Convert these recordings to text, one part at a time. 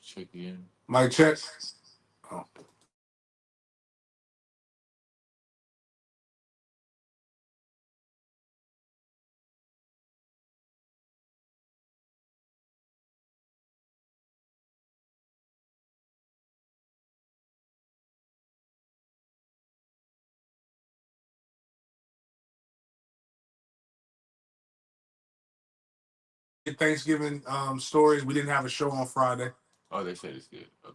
Check in. Mic check. Oh. Thanksgiving stories. We didn't have a show on Friday. Oh, they said it's good. Okay.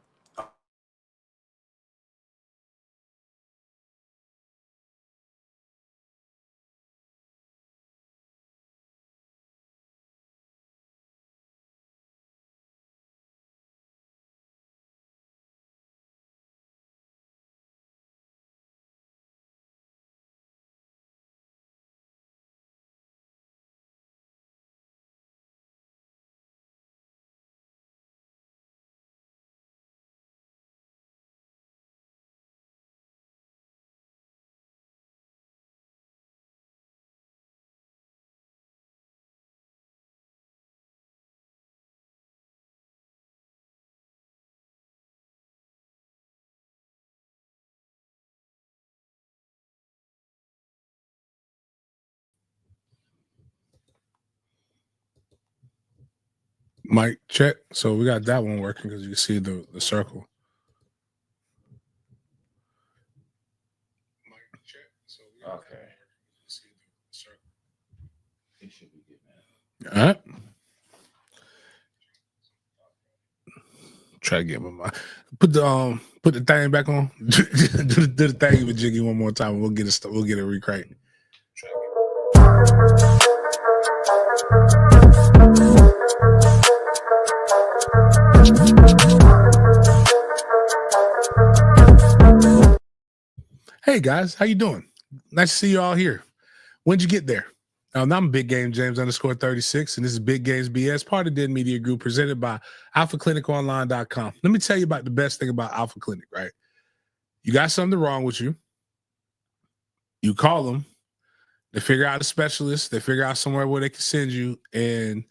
Mic check. So we got that one working because you can see the circle. Okay. It should be good now. All right. Try to get my mind. Put the thing back on. do the thing with Jiggy one more time. We'll get it. We'll get it recranked. Hey guys, how you doing? Nice to see you all here. When'd you get there? I'm Big Game James _36, and this is Big Games B.S, part of Dead Media Group, presented by AlphaClinicOnline.com. Let me tell you about the best thing about Alpha Clinic, right? You got something wrong with you. You call them. They figure out a specialist. They figure out somewhere where they can send you, and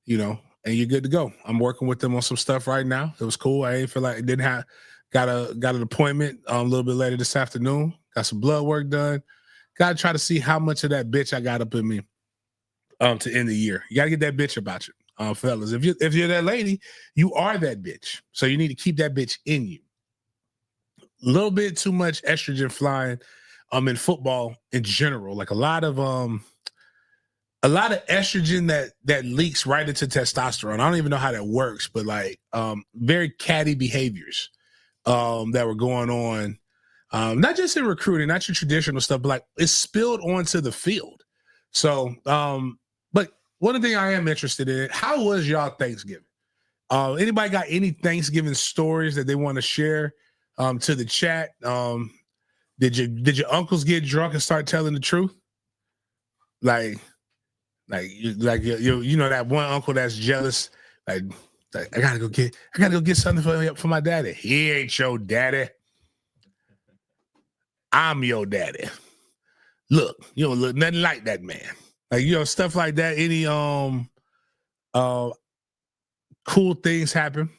and you're good to go. I'm working with them on some stuff right now. It was cool. I ain't feel like it didn't have got an appointment a little bit later this afternoon. Got some blood work done. Got to try to see how much of that bitch I got up in me to end the year. You got to get that bitch about you, fellas. If you're that lady, you are that bitch. So you need to keep that bitch in you. A little bit too much estrogen flying in football in general. Like a lot of estrogen that leaks right into testosterone. I don't even know how that works, but like very catty behaviors that were going on. Not just in recruiting, not your traditional stuff, but like it's spilled onto the field. So, but one thing I am interested in, how was y'all Thanksgiving? Anybody got any Thanksgiving stories that they want to share to the chat? Did your uncles get drunk and start telling the truth? Like you know that one uncle that's jealous, like I gotta go get something for my daddy. He ain't your daddy. I'm your daddy. Look, you don't look nothing like that man. Like, stuff like that. Any cool things happen.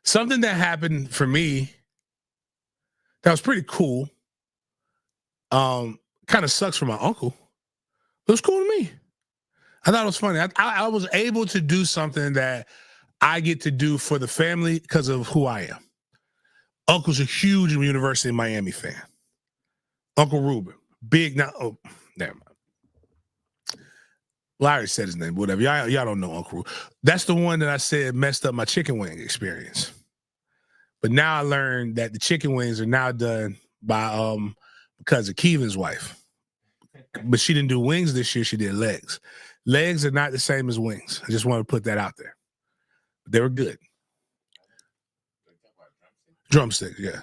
Something that happened for me that was pretty cool. Kind of sucks for my uncle. It was cool to me. I thought it was funny. I was able to do something that I get to do for the family because of who I am. Uncle's a huge University of Miami fan. Uncle Ruben. Big now. Oh, never mind. Larry said his name, whatever. Y'all don't know Uncle Ruben. That's the one that I said messed up my chicken wing experience. But now I learned that the chicken wings are now done by because of Keevan's wife. But she didn't do wings this year. She did legs. Legs are not the same as wings. I just want to put that out there. They were good. Drumsticks, yeah.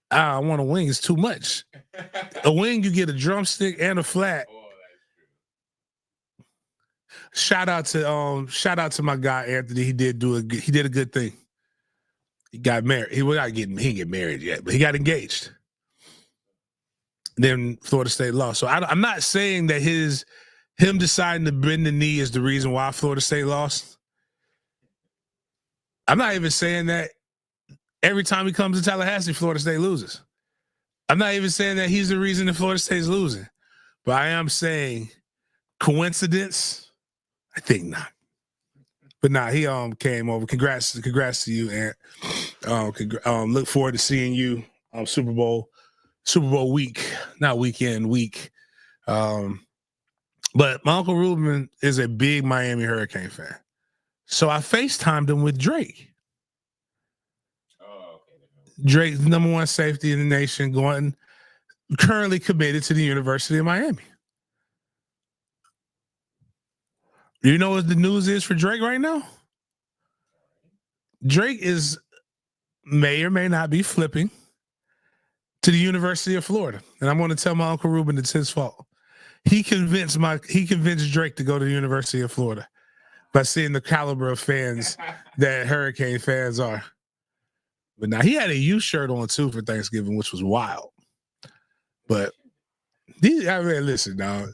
I want a wing. It's too much. A wing, you get a drumstick and a flat. Shout out to my guy Anthony. He did a good thing. He got married. He didn't get married yet, but he got engaged. Then Florida State lost. So I'm not saying that him deciding to bend the knee is the reason why Florida State lost. I'm not even saying that every time he comes to Tallahassee, Florida State loses. I'm not even saying that he's the reason that Florida State is losing. But I am saying coincidence? I think not. But nah, he came over. Congrats to you, Ant. Look forward to seeing you Super Bowl week, not weekend, week. But my Uncle Ruben is a big Miami Hurricane fan. So I FaceTimed him with Drake. Oh, okay. Drake's number one safety in the nation, currently committed to the University of Miami. You know what the news is for Drake right now? Drake may or may not be flipping to the University of Florida. And I'm going to tell my Uncle Ruben it's his fault. He convinced Drake to go to the University of Florida by seeing the caliber of fans that Hurricane fans are. But now he had a U shirt on too for Thanksgiving, which was wild. But listen, dog.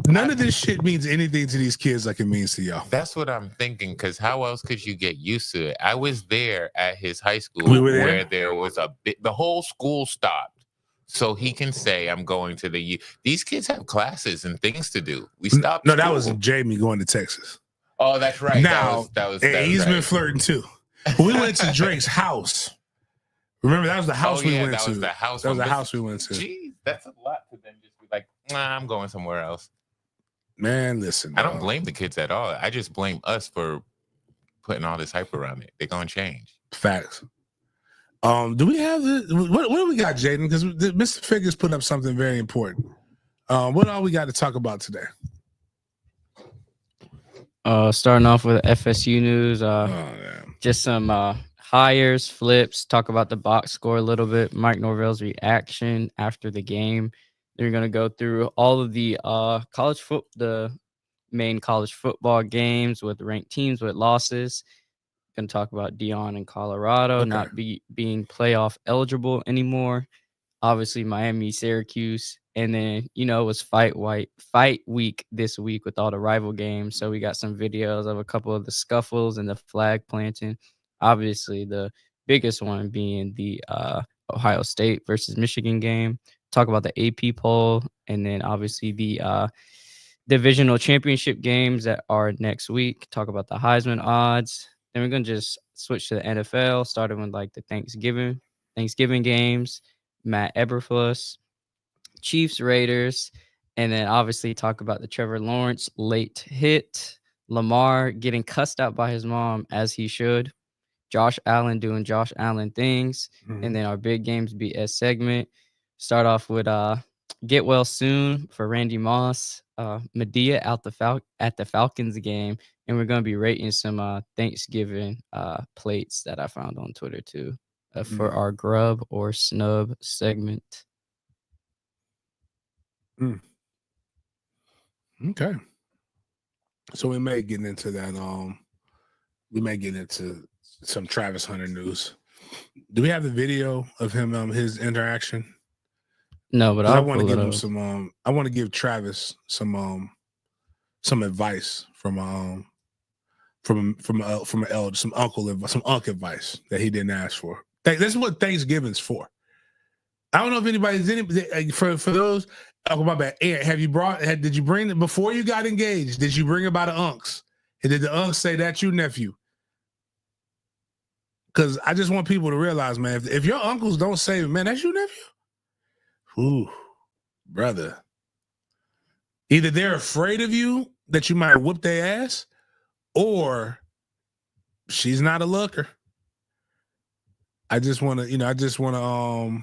None of this shit means anything to these kids like it means to y'all. That's what I'm thinking, because how else could you get used to it? I was there at his high school where there was the whole school stopped. So he can say, I'm going to the U. These kids have classes and things to do. We stopped. No, that was Jamie going to Texas. Oh, that's right. Now, he's right. been flirting too. We went to Drake's house. Remember, that was the house we went to. That was the house we went to. Geez, that's a lot to then just be like, nah, I'm going somewhere else. Man, listen. I don't blame the kids at all. I just blame us for putting all this hype around it. They're going to change. Facts. Do we have what do we got, Jaden? Because Mr. Figures put up something very important. What all we got to talk about today? Starting off with FSU news. Just some hires, flips. Talk about the box score a little bit. Mike Norvell's reaction after the game. They're going to go through all of the the main college football games with ranked teams with losses. Going to talk about Deion and Colorado not being playoff eligible anymore. Obviously, Miami, Syracuse, and then it was fight week this week with all the rival games. So we got some videos of a couple of the scuffles and the flag planting. Obviously, the biggest one being the Ohio State versus Michigan game. Talk about the AP poll, and then obviously the divisional championship games that are next week. Talk about the Heisman odds. Then we're going to just switch to the NFL, starting with like the Thanksgiving games, Matt Eberflus, Chiefs, Raiders, and then obviously talk about the Trevor Lawrence late hit, Lamar getting cussed out by his mom as he should, Josh Allen doing Josh Allen things, and then our Big Games B.S. segment. Start off with get well soon for Randy Moss, Medea at the Falcons game, and we're going to be rating some Thanksgiving plates that I found on Twitter too for our grub or snub segment. Okay, so we may get into that. We may get into some Travis Hunter news. Do we have the video of him his interaction? No, but I want to give him some. I want to give Travis some advice from some uncle advice that he didn't ask for. That's what Thanksgiving's for. I don't know if anybody's for those. Oh, my bad. Have you did you bring before you got engaged? Did you bring about the unks? And did the unks say that's your nephew? Because I just want people to realize, man, if your uncles don't say, man, that's your nephew. Ooh, brother. Either they're afraid of you that you might whoop their ass, or she's not a looker. I just want to,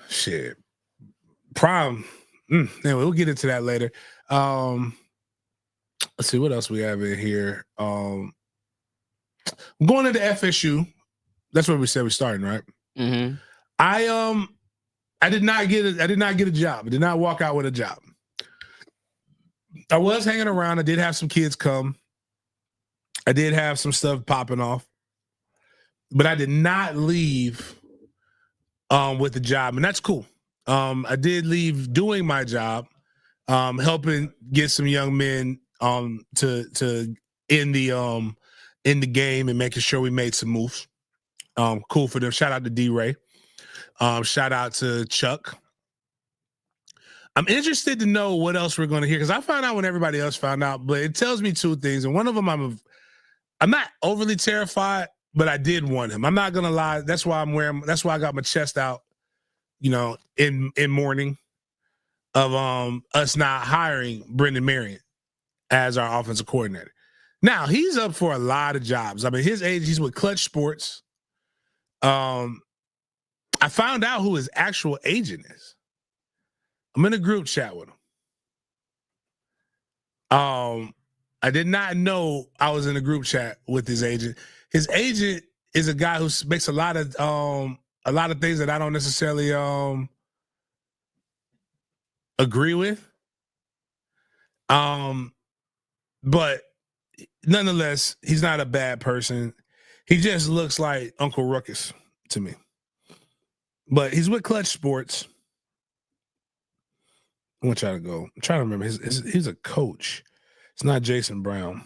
shit. Prom. Anyway, we'll get into that later. Let's see what else we have in here. Going into FSU. That's where we said we're starting, right? Mm-hmm. I did not get a job. I did not walk out with a job. I was hanging around. I did have some kids come. I did have some stuff popping off. But I did not leave with the job, and that's cool. I did leave doing my job, helping get some young men to end the in the game and making sure we made some moves. Cool for them. Shout out to D-Ray. Shout out to Chuck. I'm interested to know what else we're going to hear because I found out when everybody else found out, but it tells me two things. And one of them, I'm not overly terrified, but I did want him. I'm not going to lie. That's why that's why I got my chest out, in mourning of us not hiring Brendan Marion as our offensive coordinator. Now, he's up for a lot of jobs. I mean, his age, he's with Clutch Sports. I found out who his actual agent is. I'm in a group chat with him. I did not know I was in a group chat with his agent. His agent is a guy who makes a lot of things that I don't necessarily agree with. But nonetheless, he's not a bad person. He just looks like Uncle Ruckus to me. But he's with Clutch Sports. I'm gonna try to go. I'm trying to remember. He's a coach. It's not Jason Brown.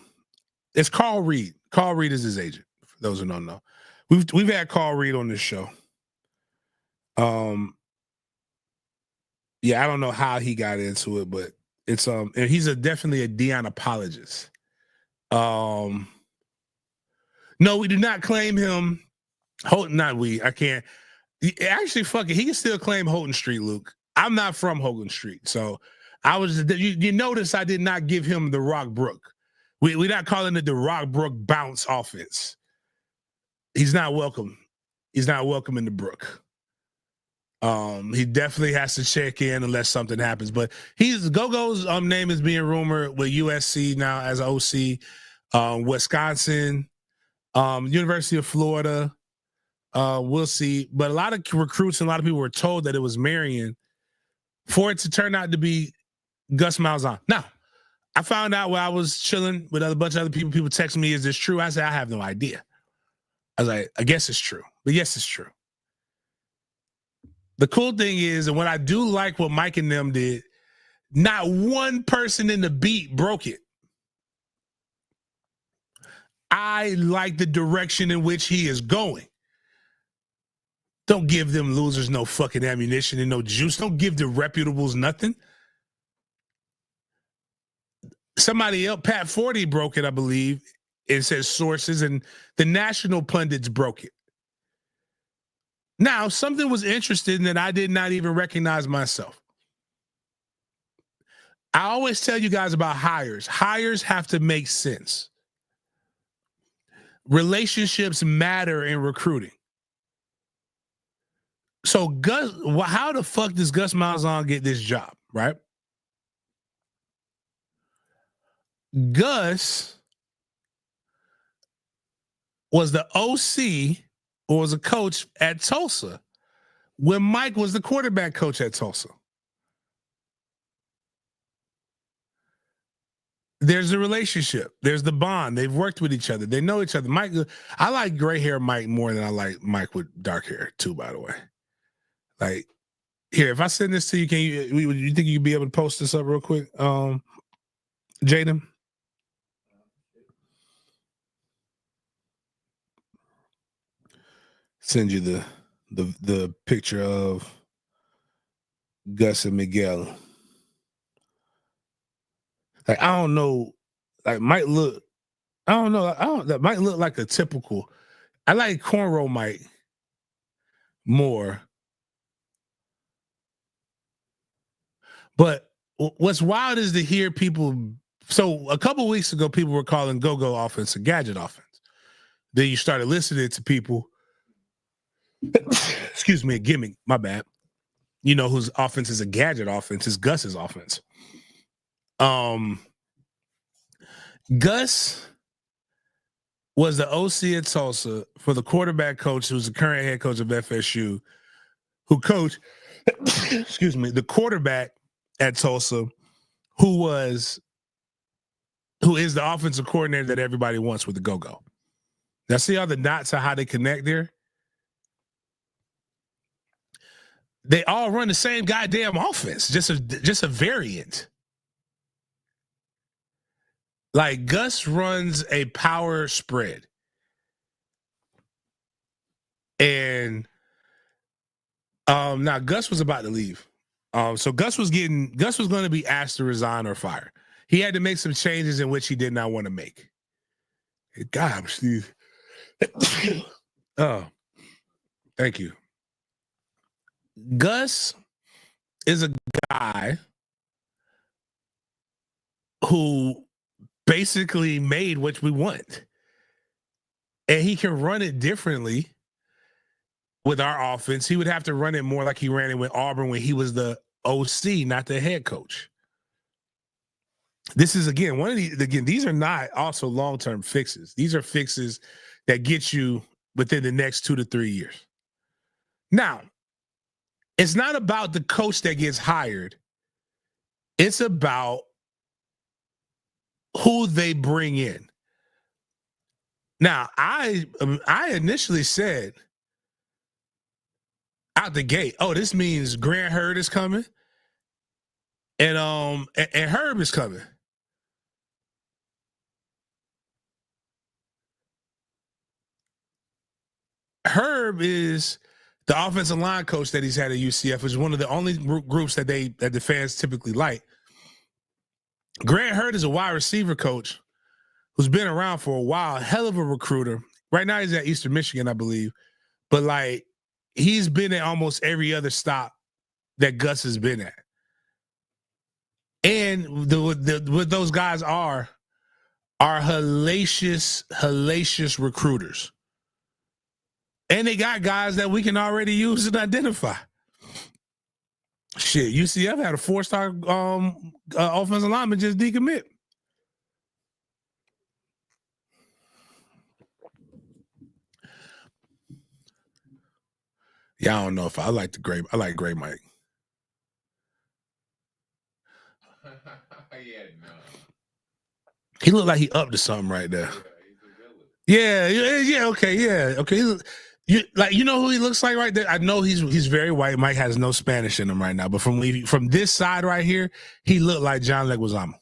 It's Carl Reed. Carl Reed is his agent. For those who don't know, we've had Carl Reed on this show. Yeah, I don't know how he got into it, but it's and he's definitely a Deion apologist. No, we do not claim him. Not we. I can't. Actually, fuck it. He can still claim Houghton Street, Luke. I'm not from Hogan Street, so I was. You notice I did not give him the Rock Brook. We're not calling it the Rock Brook bounce offense. He's not welcome. He's not welcome in the Brook. He definitely has to check in unless something happens. But Gogo's name is being rumored with USC now as OC, Wisconsin, University of Florida. We'll see. But a lot of recruits and a lot of people were told that it was Marion. For it to turn out to be Gus Malzahn. Now, I found out while I was chilling with a bunch of other people texting me, is this true? I said, I have no idea. I was like, I guess it's true. But yes, it's true. The cool thing is, and what I do like what Mike and them did, not one person in the beat broke it. I like the direction in which he is going. Don't give them losers no fucking ammunition and no juice. Don't give the reputables nothing. Somebody else, Pat Forty broke it, I believe. It says sources, and the national pundits broke it. Now, something was interesting that I did not even recognize myself. I always tell you guys about hires. Hires have to make sense. Relationships matter in recruiting. So how the fuck does Gus Malzahn get this job, right? Gus was the OC or was a coach at Tulsa when Mike was the quarterback coach at Tulsa. There's a relationship. There's the bond. They've worked with each other. They know each other. Mike, I like gray hair Mike more than I like Mike with dark hair too, by the way. Like, here, if I send this to you, you think you'd be able to post this up real quick, Jaden? Send you the picture of Gus and Miguel. Like, I don't know, like might look, I don't know, that might look like a typical. I like cornrow Mike more. But what's wild is to hear people. So a couple weeks ago, people were calling go-go offense a gadget offense. Then you started listening to people. Excuse me, a gimmick. My bad. You know whose offense is a gadget offense is Gus's offense. Gus was the OC at Tulsa for the quarterback coach who's the current head coach of FSU, who coached, excuse me, the quarterback at Tulsa, who is the offensive coordinator that everybody wants with the go-go. Now, see how the dots are how they connect there? They all run the same goddamn offense, just a variant. Like Gus runs a power spread. And now Gus was about to leave. So Gus was going to be asked to resign or fire. He had to make some changes in which he did not want to make. God, Steve. Oh, thank you. Gus is a guy who basically made what we want. And he can run it differently with our offense. He would have to run it more like he ran it with Auburn when he was the OC, not the head coach. This is, again, these are not also long-term fixes. These are fixes that get you within the next 2 to 3 years. Now, it's not about the coach that gets hired. It's about who they bring in. Now, I initially said out the gate, oh, this means Grant Hurd is coming and Herb is coming. Herb is the offensive line coach that he's had at UCF, which is one of the only groups that the fans typically like. Grant Hurd is a wide receiver coach who's been around for a while, hell of a recruiter. Right now he's at Eastern Michigan, I believe. But, like, he's been at almost every other stop that Gus has been at. And what those guys are hellacious recruiters. And they got guys that we can already use and identify. Shit, UCF had a 4-star offensive lineman just decommit. Yeah, I don't know if I like Gray Mike. Yeah, no. He looked like he up to something right there. Yeah, okay. You know who he looks like right there? I know he's very white. Mike has no Spanish in him right now, but from this side right here, he looked like John Leguizamo.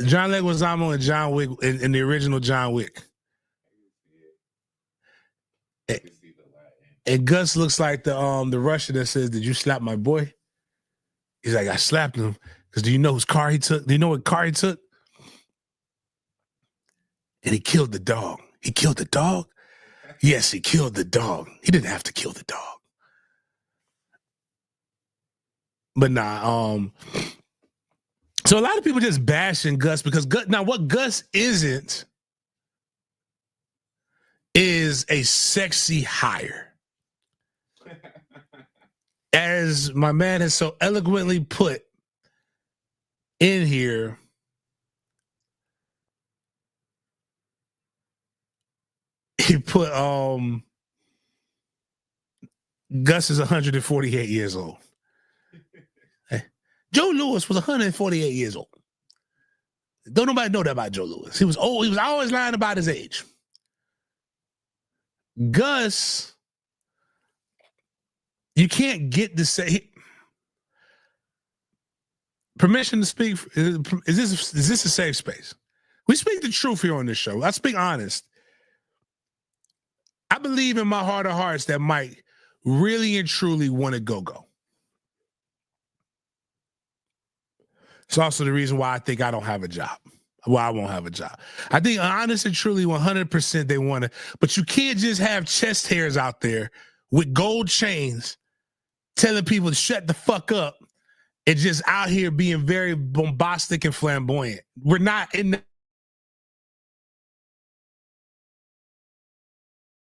John Leguizamo and John Wick in the original John Wick. And Gus looks like the Russian that says, "Did you slap my boy?" He's like, "I slapped him because do you know whose car he took? Do you know what car he took?" And he killed the dog. He killed the dog? Yes, he killed the dog. He didn't have to kill the dog. But nah, so a lot of people just bashing Gus because what Gus isn't is a sexy hire. As my man has so eloquently put in here, he put Gus is 148 years old. Hey, Joe Louis was 148 years old. Don't nobody know that about Joe Louis. He was old. He was always lying about his age. Gus, you can't get to say permission to speak. Is this a safe space? We speak the truth here on this show. I speak honest. I believe in my heart of hearts that Mike really and truly want to go. It's also the reason why I think I don't have a job. Why I won't have a job. I think honest and truly 100% they want to, but you can't just have chest hairs out there with gold chains telling people to shut the fuck up and just out here being very bombastic and flamboyant. We're not in the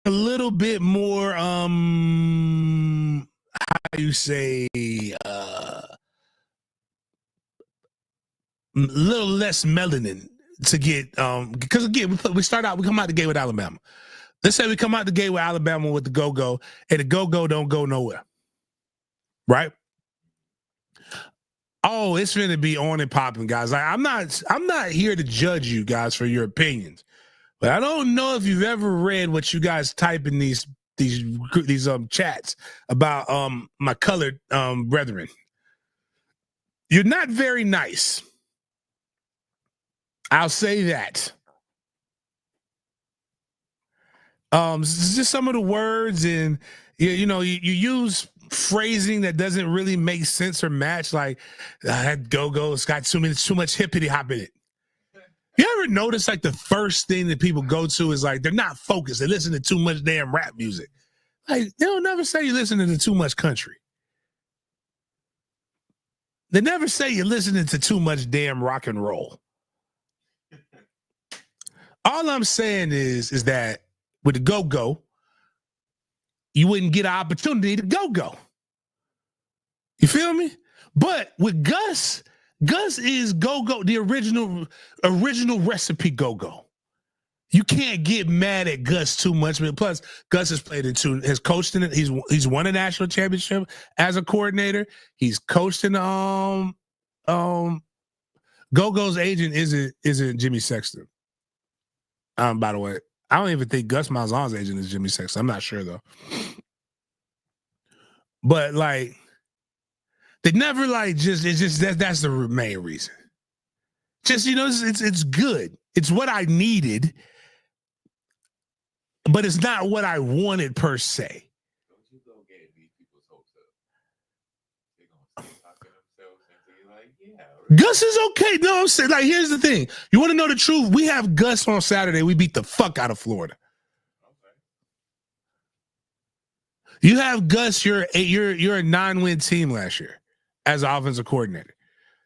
a little bit more how you say a little less melanin to get because again we come out the gate with Alabama. Let's say we come out the gate with Alabama with the go-go and the go-go don't go nowhere. Right? Oh, it's going to be on and popping, guys. Like, I'm not here to judge you guys for your opinions. But I don't know if you've ever read what you guys type in these chats about my colored brethren. You're not very nice. I'll say that. Just some of the words, and you use phrasing that doesn't really make sense or match. Like that go-go's got too much hippity hop in it. You ever notice like the first thing that people go to is like they're not focused. They listen to too much damn rap music. Like they don't never say you're listening to too much country. They never say you're listening to too much damn rock and roll. All I'm saying is that with the go-go, you wouldn't get an opportunity to go-go. You feel me? But with Gus is go-go, the original recipe go-go. You can't get mad at Gus too much. Plus, Gus has coached in it. He's won a national championship as a coordinator. He's coached in Go-Go's agent isn't Jimmy Sexton. By the way, I don't even think Gus Malzahn's agent is Jimmy Sexton. I'm not sure though. But like, they never like that's the main reason. Just it's good. It's what I needed, but it's not what I wanted per se. Don't you go get these people's hopes up? They're gonna start talking themselves into like, yeah. Right. Gus is okay. No, I'm saying, like, here's the thing. You want to know the truth? We have Gus on Saturday. We beat the fuck out of Florida. Okay. You have Gus. You're a 9-win team last year as an offensive coordinator.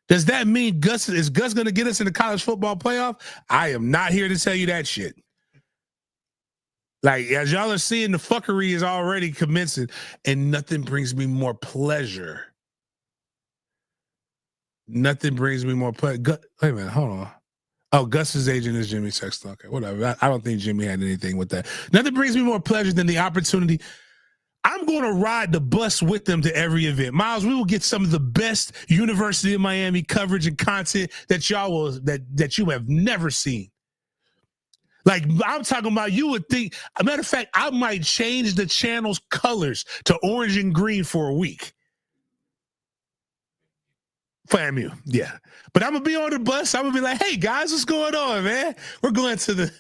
Does that mean Gus going to get us in the college football playoff? I am not here to tell you that shit. Like, as y'all are seeing, the fuckery is already commencing, and nothing brings me more pleasure. Nothing brings me more pleasure. Wait a minute, hold on. Oh, Gus's agent is Jimmy Sexton. Okay, whatever. I don't think Jimmy had anything with that. Nothing brings me more pleasure than the opportunity. I'm going to ride the bus with them to every event. Miles, we will get some of the best University of Miami coverage and content that you have never seen. Like, I'm talking about, you would think, a matter of fact, I might change the channel's colors to orange and green for a week. FAMU, yeah. But I'm going to be on the bus. I'm going to be like, hey, guys, what's going on, man? We're going to the...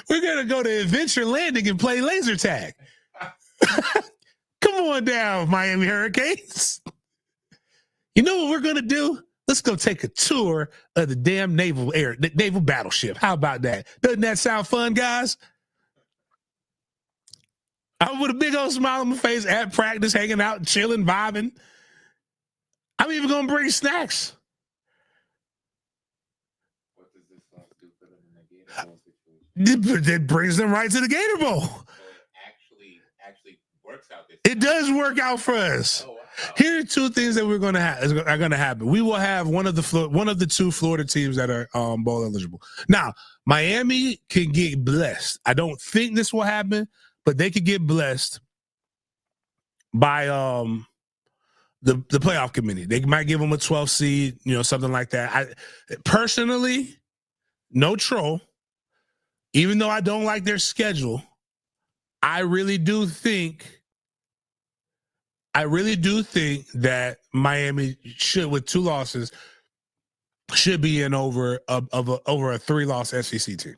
We're going to go to Adventure Landing and play laser tag. Come on down, Miami Hurricanes. You know what we're going to do? Let's go take a tour of the damn naval battleship. How about that? Doesn't that sound fun, guys? I'm with a big old smile on my face at practice, hanging out, chilling, vibing. I'm even going to bring snacks. What does this song do for them in the Gator Bowl situation? It brings them right to the Gator Bowl. So it actually works out this time. It does work out for us. Oh, wow. Here are two things that are going to happen. We will have one of the two Florida teams that are bowl eligible. Now, Miami can get blessed. I don't think this will happen, but they could get blessed by the playoff committee. They might give them a 12 seed, something like that. I personally, no troll, even though I don't like their schedule, I really do think that Miami should, with 2 losses, should be in over a 3-loss SEC team.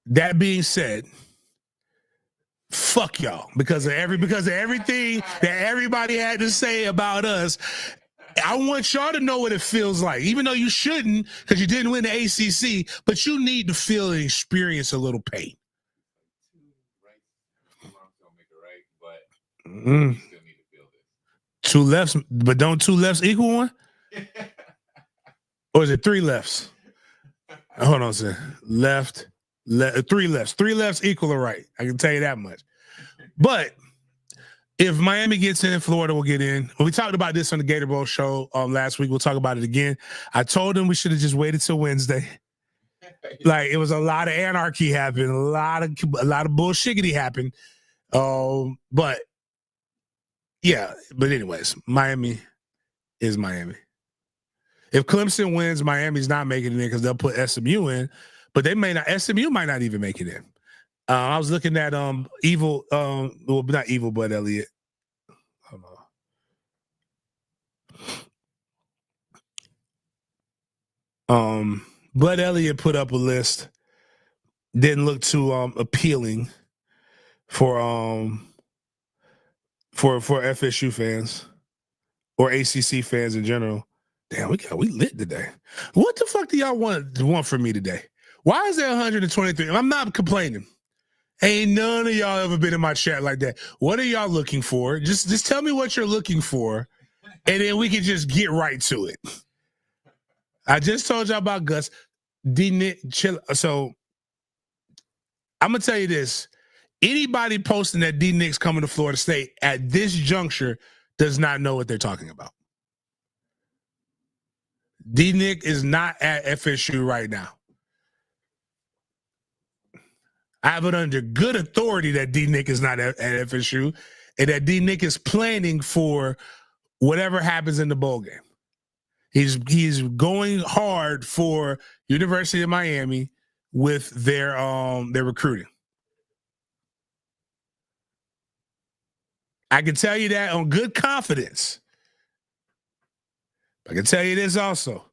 That being said, fuck y'all because of everything that everybody had to say about us. I want y'all to know what it feels like, even though you shouldn't because you didn't win the ACC, but you need to feel and experience a little pain. You still need to feel this. 2 lefts, but don't 2 lefts equal 1? Or is it 3 lefts? Hold on a second. 3 lefts. 3 lefts equal a right. I can tell you that much. But if Miami gets in, Florida will get in. We talked about this on the Gator Bowl show last week. We'll talk about it again. I told them we should have just waited till Wednesday. Like, it was a lot of anarchy happened, a lot of bullshiggity happened. But yeah, but anyways, Miami is Miami. If Clemson wins, Miami's not making it in because they'll put SMU in, but SMU might not even make it in. I was looking at evil, well, not evil, but Elliott. Hold on. Bud Elliott put up a list. Didn't look too appealing for FSU fans or ACC fans in general. Damn, we lit today. What the fuck do y'all want from me today? Why is there 123? I'm not complaining. Ain't none of y'all ever been in my chat like that. What are y'all looking for? Just tell me what you're looking for, and then we can just get right to it. I just told y'all about Gus. D-Nick, chill. So I'm gonna tell you this. Anybody posting that D-Nick's coming to Florida State at this juncture does not know what they're talking about. D-Nick is not at FSU right now. I have it under good authority that D-Nick is not at FSU and that D-Nick is planning for whatever happens in the bowl game. He's going hard for University of Miami with their recruiting. I can tell you that on good confidence. I can tell you this also.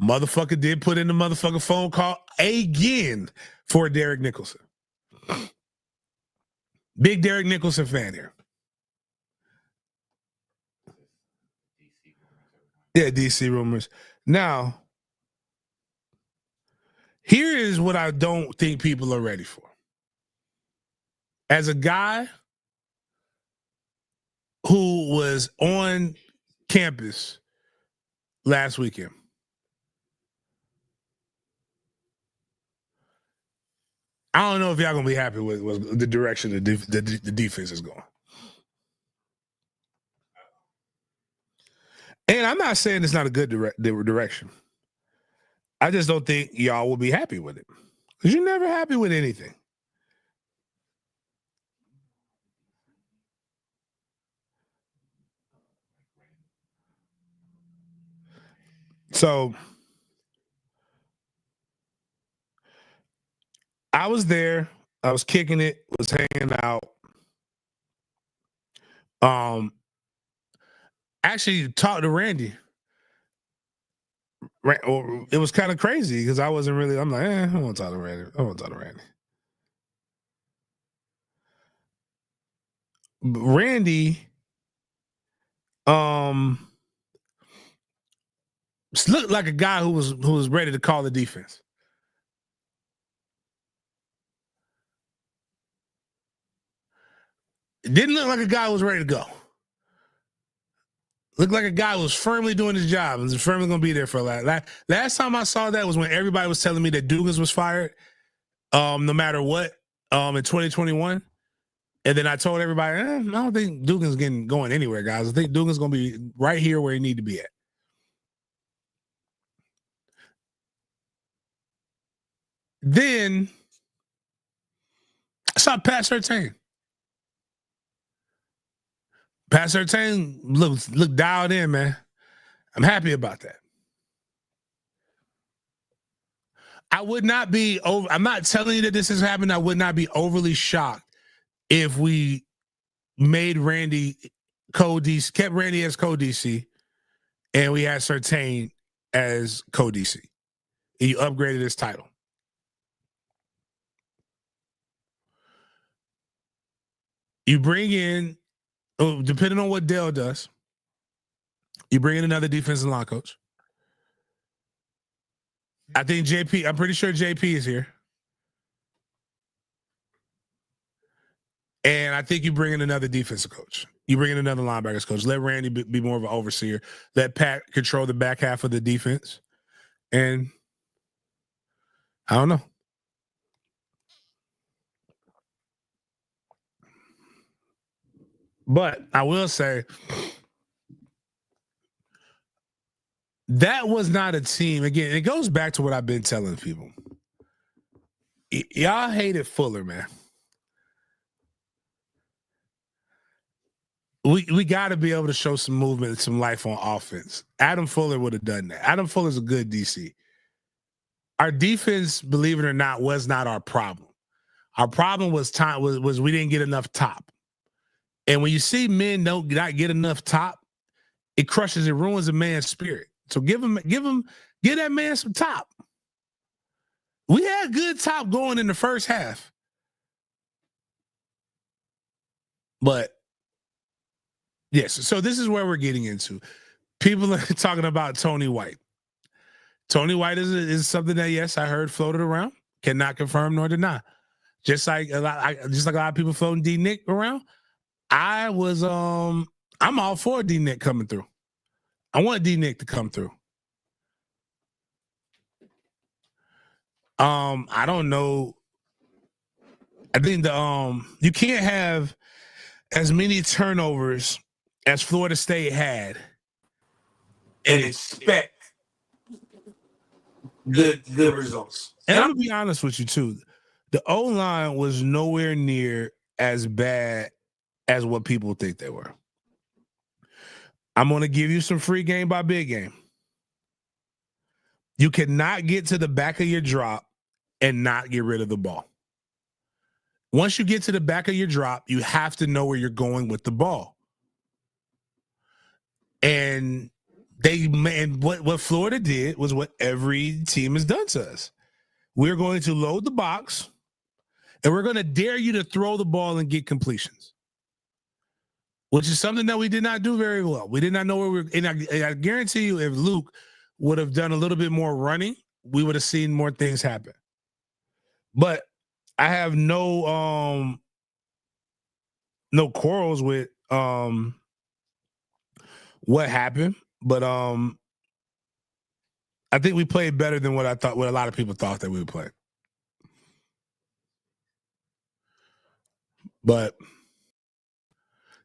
A motherfucker did put in the motherfucking phone call again for Derek Nicholson. Big Derek Nicholson fan here. Yeah, DC rumors. Now, here is what I don't think people are ready for. As a guy who was on campus last weekend, I don't know if y'all gonna be happy with the direction the defense is going. And I'm not saying it's not a good direction. I just don't think y'all will be happy with it. Because you're never happy with anything. So I was there. I was kicking it, was hanging out. Actually talked to Randy. It was kind of crazy because I wasn't really, I'm like, I want to talk to Randy. Randy, looked like a guy who was ready to call the defense. It didn't look like a guy who was ready to go. Looked like a guy who was firmly doing his job and was firmly going to be there for a while. Last time I saw that was when everybody was telling me that Dugans was fired, no matter what, in 2021. And then I told everybody, I don't think Dugans going anywhere, guys. I think Dugans going to be right here where he need to be at. Then I saw Pat Surtain. Pat Surtain look dialed in, man. I'm happy about that. I would not be over. I'm not telling you that this has happened. I would not be overly shocked if we made Randy co-DC, kept Randy as co-DC, and we had Surtain as co-DC. And you upgraded his title. You bring in, depending on what Dell does, you bring in another defensive line coach. I think JP, I'm pretty sure JP is here. And I think you bring in another defensive coach. You bring in another linebackers coach. Let Randy be more of an overseer. Let Pat control the back half of the defense. And I don't know. But I will say that was not a team. Again, it goes back to what I've been telling people. Y'all hated Fuller, man. We got to be able to show some movement, some life on offense. Adam Fuller would have done that. Adam Fuller's a good DC. Our defense, believe it or not, was not our problem. Our problem was time was we didn't get enough top. And when you see men not get enough top, it crushes, it ruins a man's spirit. So give that man some top. We had good top going in the first half. But yes, so this is where we're getting into. People are talking about Tony White. Tony White is something that, yes, I heard floated around. Cannot confirm nor deny. Just like a lot of people floating D Nick around. I was I'm all for D Nick coming through. I want D Nick to come through. I don't know. I think you can't have as many turnovers as Florida State had and expect good results. And I'm gonna be honest with you too. The O-line was nowhere near as bad as what people think they were. I'm gonna give you some free game by big game. You cannot get to the back of your drop and not get rid of the ball. Once you get to the back of your drop, you have to know where you're going with the ball. And what Florida did was what every team has done to us. We're going to load the box, and we're going to dare you to throw the ball and get completions, which is something that we did not do very well. We did not know where we were. And I guarantee you, if Luke would have done a little bit more running, we would have seen more things happen. But I have no quarrels with what happened, but I think we played better than what a lot of people thought that we would play. But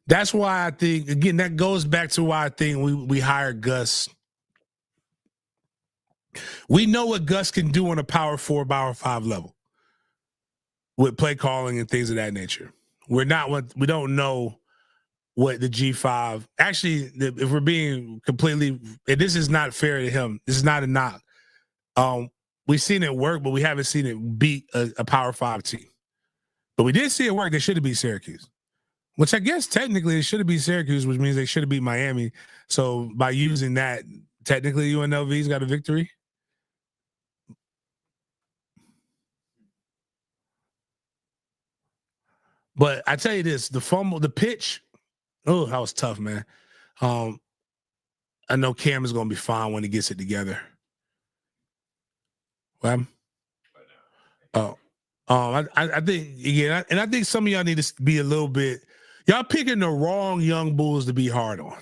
that's why I think, again, that goes back to why I think we hired Gus. We know what Gus can do on a power 4, power 5 level with play calling and things of that nature. We don't know what the G5 actually, if we're being completely, and this is not fair to him, this is not a knock. We've seen it work, but we haven't seen it beat a power 5 team. But we did see it work. They should have beat Syracuse, which I guess technically it should have beat Syracuse, which means they should have beat Miami. So by using that, technically UNLV's got a victory. But I tell you this, the fumble, the pitch, oh, that was tough, man. I know Cam is going to be fine when he gets it together. Well, I think, again, and I think some of y'all need to be a little bit, y'all picking the wrong young bulls to be hard on.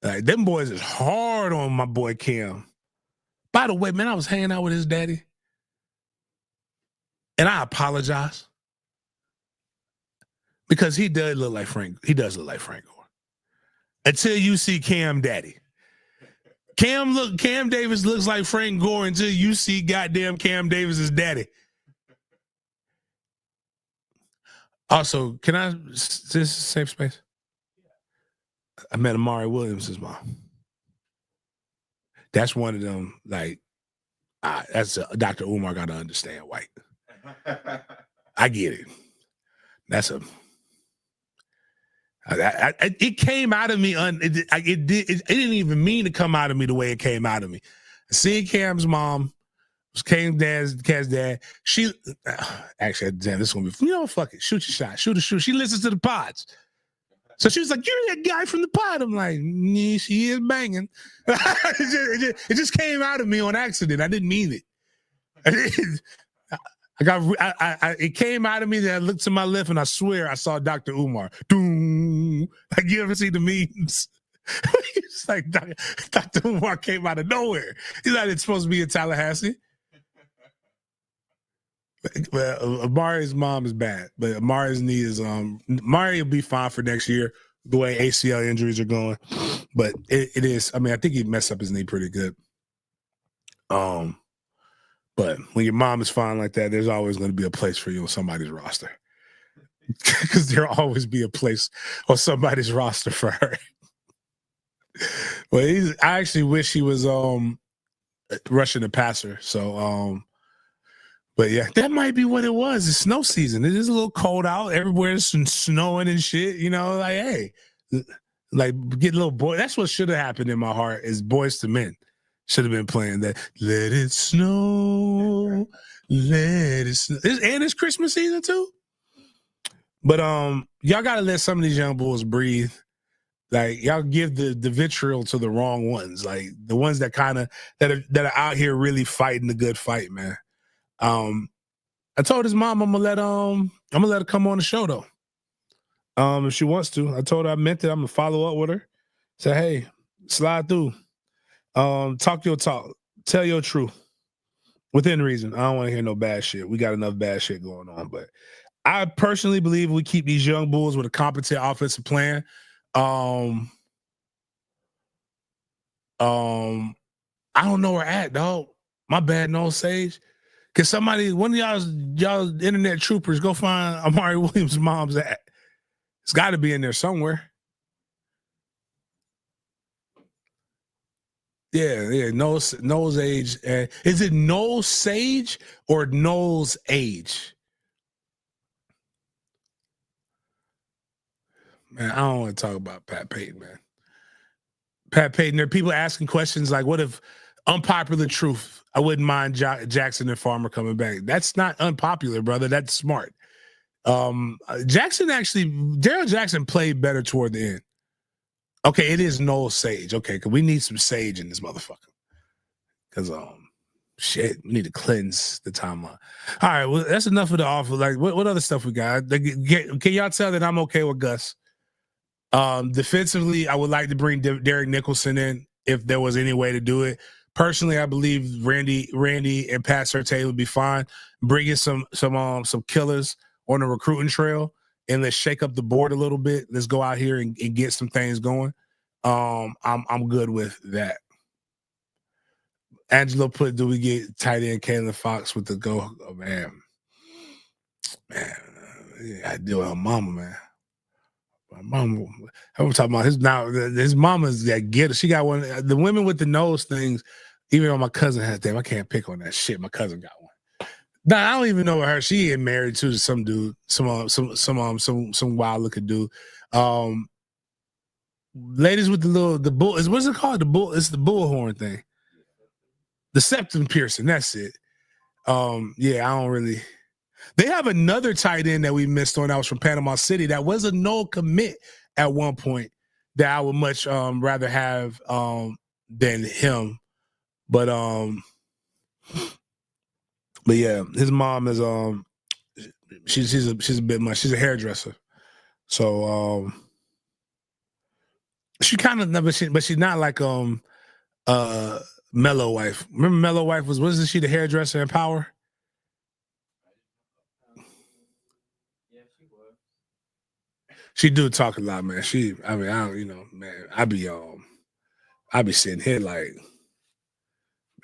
Like, them boys is hard on my boy Cam. By the way, man, I was hanging out with his daddy. And I apologize because he does look like Frank. He does look like Frank Gore. Until you see Cam Daddy. Cam Davis looks like Frank Gore until you see goddamn Cam Davis's daddy. Also, can I, is this a safe space? I met Amari Williams' mom. That's one of them, like, that's Dr. Umar got to understand white. I get it. That's it came out of me. It didn't even mean to come out of me the way it came out of me. Seeing Cam's mom, Cam's dad. She actually, damn, this is gonna be, fuck it, shoot your shot, shoot. She listens to the pods, so she was like, "You're that guy from the pod." I'm like, "Yeah, she is banging." It just came out of me on accident. I didn't mean it. It came out of me that I looked to my left and I swear I saw Dr. Umar. Doom. Like, you ever see the memes? It's like Dr. Umar came out of nowhere. He's not supposed to be in Tallahassee. Well, Amari's mom is bad, but Amari's knee is Amari will be fine for next year, the way ACL injuries are going. But it is, I mean, I think he messed up his knee pretty good. But when your mom is fine like that, there's always going to be a place for you on somebody's roster. Because there'll always be a place on somebody's roster for her. Well, I actually wish he was rushing the passer. So, But yeah, that might be what it was. It's snow season. It is a little cold out. Everywhere's snowing and shit. You know, like, hey, like get a little boy. That's what should have happened in my heart is Boys to Men. Should have been playing that. Let it snow. Let it snow. And it's Christmas season too. But y'all gotta let some of these young bulls breathe. Like y'all give the vitriol to the wrong ones. Like the ones that kind of that are out here really fighting the good fight, man. I told his mom I'm gonna let her come on the show though. If she wants to. I told her I meant it. I'm gonna follow up with her. Say, hey, slide through. Talk your talk. Tell your truth. Within reason. I don't want to hear no bad shit. We got enough bad shit going on. But I personally believe we keep these young bulls with a competent offensive plan. I don't know where at, dog. My bad, no Sage. Can somebody, one of y'all internet troopers, go find Amari Williams' mom's at? It's got to be in there somewhere. Yeah. Knowles age. Is it Knowles Sage or Knowles age? Man, I don't want to talk about Pat Payton, man. Pat Payton, there are people asking questions like, what if unpopular truth? I wouldn't mind Jackson and Farmer coming back. That's not unpopular, brother. That's smart. Daryl Jackson played better toward the end. Okay, it is Knowles Sage. Okay, because we need some sage in this motherfucker. Because shit, we need to cleanse the timeline. All right, well, that's enough of the offer. Like, what other stuff we got? Can y'all tell that I'm okay with Gus? Defensively, I would like to bring Derek Nicholson in if there was any way to do it. Personally, I believe Randy and Pat Surtain would be fine. Bringing some killers on the recruiting trail and let's shake up the board a little bit. Let's go out here and get some things going. I'm good with that. Angelo put, do we get tight end Kalen Fox with the go? Oh, man, I deal with her mama, man. My mama, I'm talking about his mama's that getter. She got one. The women with the nose things. Even though my cousin has them, I can't pick on that shit. My cousin got one. Nah, I don't even know her. She ain't married to some dude, some wild looking dude. Ladies with the bull. What's it called? The bull. It's the bullhorn thing. The septum piercing. That's it. Yeah, I don't really. They have another tight end that we missed on that was from Panama City. That was a no commit at one point that I would much rather have than him. But yeah, his mom is she's a bit much. She's a hairdresser, so she kind of but she's not like Mellow Wife. Remember Mellow Wife wasn't she the hairdresser in Power? She do talk a lot, man. I don't, man. I be sitting here like,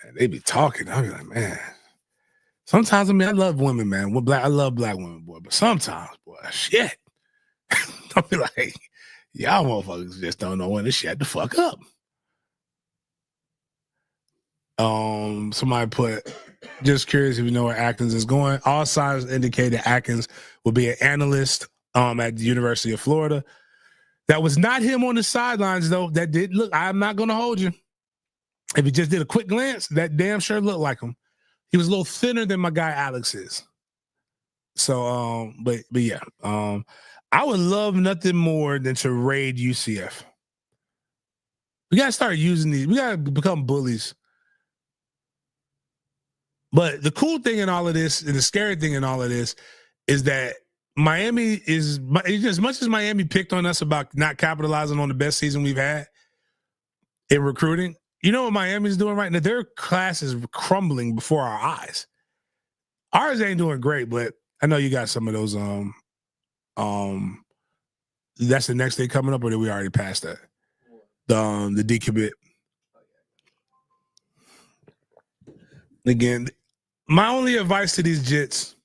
man, they be talking. I be like, man. Sometimes, I love women, man. I love black women, boy. But sometimes, boy, shit. I'll be like, y'all motherfuckers just don't know when to shut the fuck up. Somebody put, just curious if you know where Atkins is going. All signs indicate that Atkins will be an analyst at the University of Florida. That was not him on the sidelines, though. That did look, I'm not going to hold you. If you just did a quick glance, that damn sure looked like him. He was a little thinner than my guy Alex is. So, but yeah, I would love nothing more than to raid UCF. We got to start using these. We got to become bullies. But the cool thing in all of this, and the scary thing in all of this, is that Miami is, as much as Miami picked on us about not capitalizing on the best season we've had in recruiting, you know what Miami's doing right now? Their class is crumbling before our eyes. Ours ain't doing great, but I know you got some of those. That's the next day coming up, or did we already pass that? The decommit. Again, my only advice to these Jits,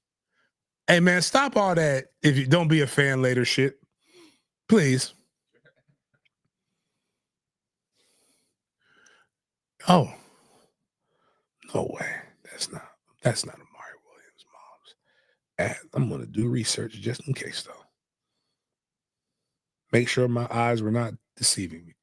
hey man, stop all that. If you don't be a fan later shit, please. Oh, no way. That's not Amari Williams, I'm going to do research just in case, though. Make sure my eyes were not deceiving me.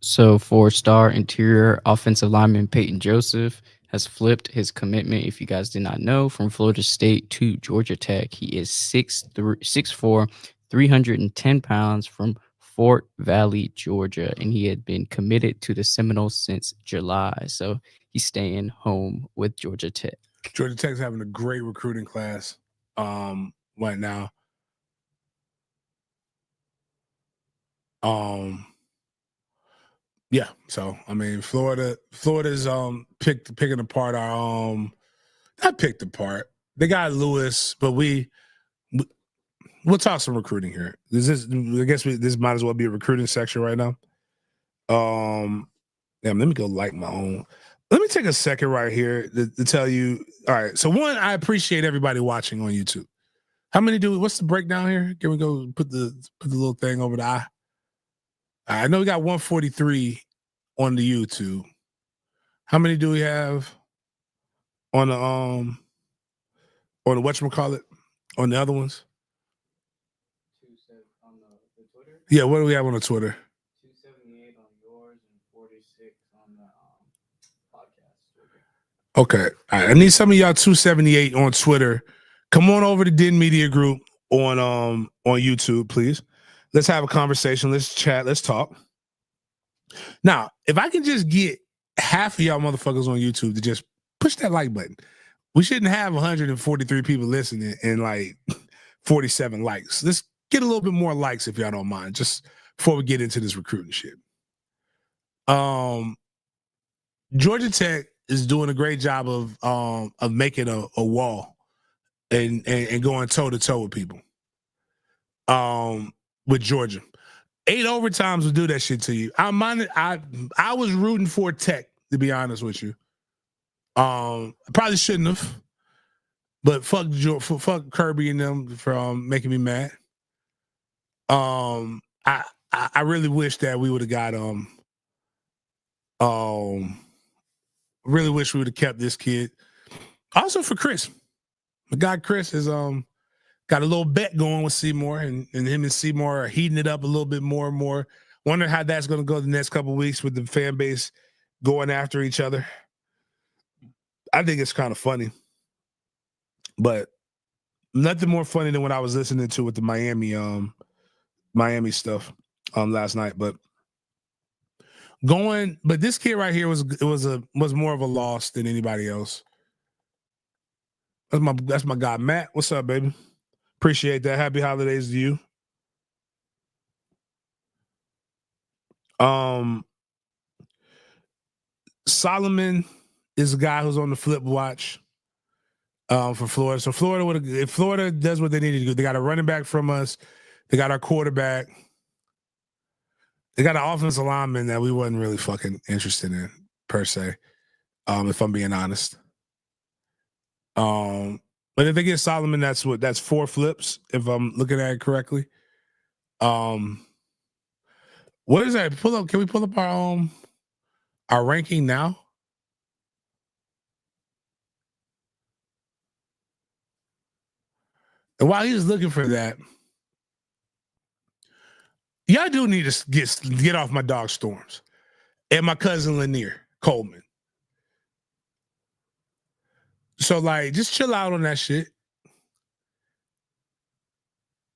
So 4-star interior offensive lineman Peyton Joseph has flipped his commitment, if you guys did not know, from Florida State to Georgia Tech. He is 6'4", 310 pounds from Fort Valley, Georgia, and he had been committed to the Seminoles since July. So he's staying home with Georgia Tech. Georgia Tech's having a great recruiting class right now. Yeah, so I mean, Florida's picking apart our not picked apart. They got Lewis, but we'll talk some recruiting here. This might as well be a recruiting section right now. Damn, let me go like my own. Let me take a second right here to tell you. All right, so one, I appreciate everybody watching on YouTube. How many what's the breakdown here? Can we go put the little thing over the eye? I know we got 143 on the YouTube. How many do we have on the whatchamacallit? On the other ones? On the Twitter? Yeah, what do we have on the Twitter? 278 on yours and 46 on the podcast. Okay. All right. I need some of y'all 278 on Twitter. Come on over to Den Media Group on YouTube, please. Let's have a conversation. Let's chat. Let's talk. Now, if I can just get half of y'all motherfuckers on YouTube to just push that like button. We shouldn't have 143 people listening and like 47 likes. Let's get a little bit more likes if y'all don't mind, just before we get into this recruiting shit. Georgia Tech is doing a great job of making a wall and going toe to toe with people. With Georgia, 8 overtimes will do that shit to you. I was rooting for Tech, to be honest with you. I probably shouldn't have, but fuck Kirby and them for making me mad. I really wish that we would have got really wish we would have kept this kid. Also for Chris, my guy Chris is got a little bet going with Seymour, and him and Seymour are heating it up a little bit more and more. Wonder how that's going to go the next couple of weeks with the fan base going after each other. I think it's kind of funny, but nothing more funny than what I was listening to with the Miami stuff last night. But this kid right here was more of a loss than anybody else. That's my guy Matt. What's up, baby? Appreciate that. Happy holidays to you. Solomon is a guy who's on the flip watch for Florida. So if Florida does what they need to do, they got a running back from us. They got our quarterback. They got an offensive lineman that we wasn't really fucking interested in per se, if I'm being honest. But if they get Solomon, that's 4 flips, if I'm looking at it correctly. What is that? Can we pull up our ranking now? And while he's looking for that, y'all do need to get off my dog Storms and my cousin Lanier Coleman. So, like, just chill out on that shit.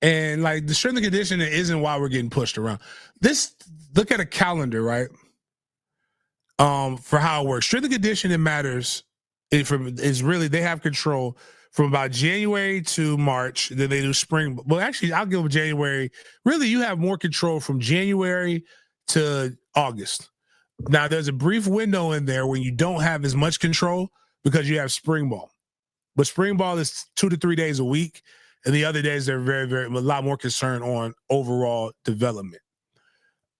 And, like, the strength and conditioning isn't why we're getting pushed around. Look at a calendar, right? For how it works. Strength and conditioning matters. Is really, they have control from about January to March. Then they do spring. Well, actually, I'll give them January. Really, you have more control from January to August. Now, there's a brief window in there when you don't have as much control, because you have spring ball. But spring ball is 2 to 3 days a week, and the other days they're very, very a lot more concerned on overall development.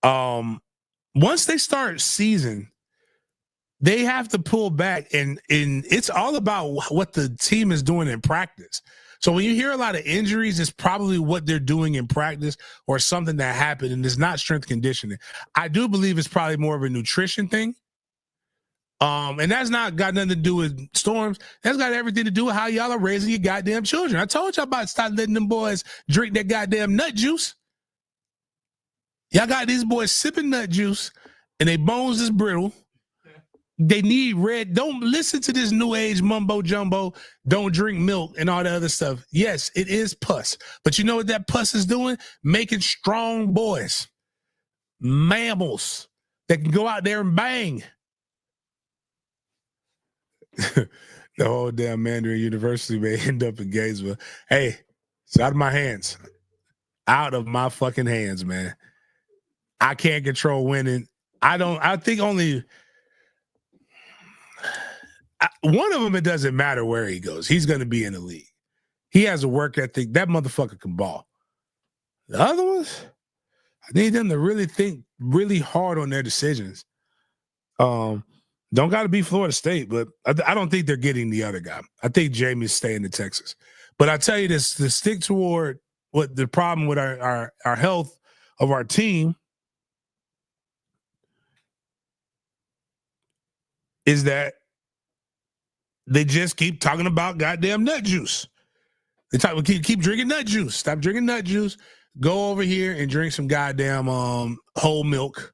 Once they start season, they have to pull back, and it's all about what the team is doing in practice. So when you hear a lot of injuries, it's probably what they're doing in practice or something that happened, and it's not strength conditioning. I do believe it's probably more of a nutrition thing. And that's not got nothing to do with storms. That's got everything to do with how y'all are raising your goddamn children. I told y'all about to stop letting them boys drink that goddamn nut juice. Y'all got these boys sipping nut juice and their bones is brittle. They need red. Don't listen to this new age mumbo jumbo. Don't drink milk and all that other stuff. Yes, it is pus. But you know what that pus is doing? Making strong boys. Mammals that can go out there and bang. The whole damn Mandarin University may end up in Gainesville. Hey, it's out of my hands. Out of my fucking hands, man. I can't control winning. I think only one of them, it doesn't matter where he goes. He's going to be in the league. He has a work ethic. That motherfucker can ball. The other ones, I need them to really think really hard on their decisions. Don't got to be Florida State, but I don't think they're getting the other guy. I think Jamie's staying in Texas. But I tell you this, to stick toward what the problem with our health of our team is that they just keep talking about goddamn nut juice. They keep drinking nut juice. Stop drinking nut juice. Go over here and drink some goddamn whole milk.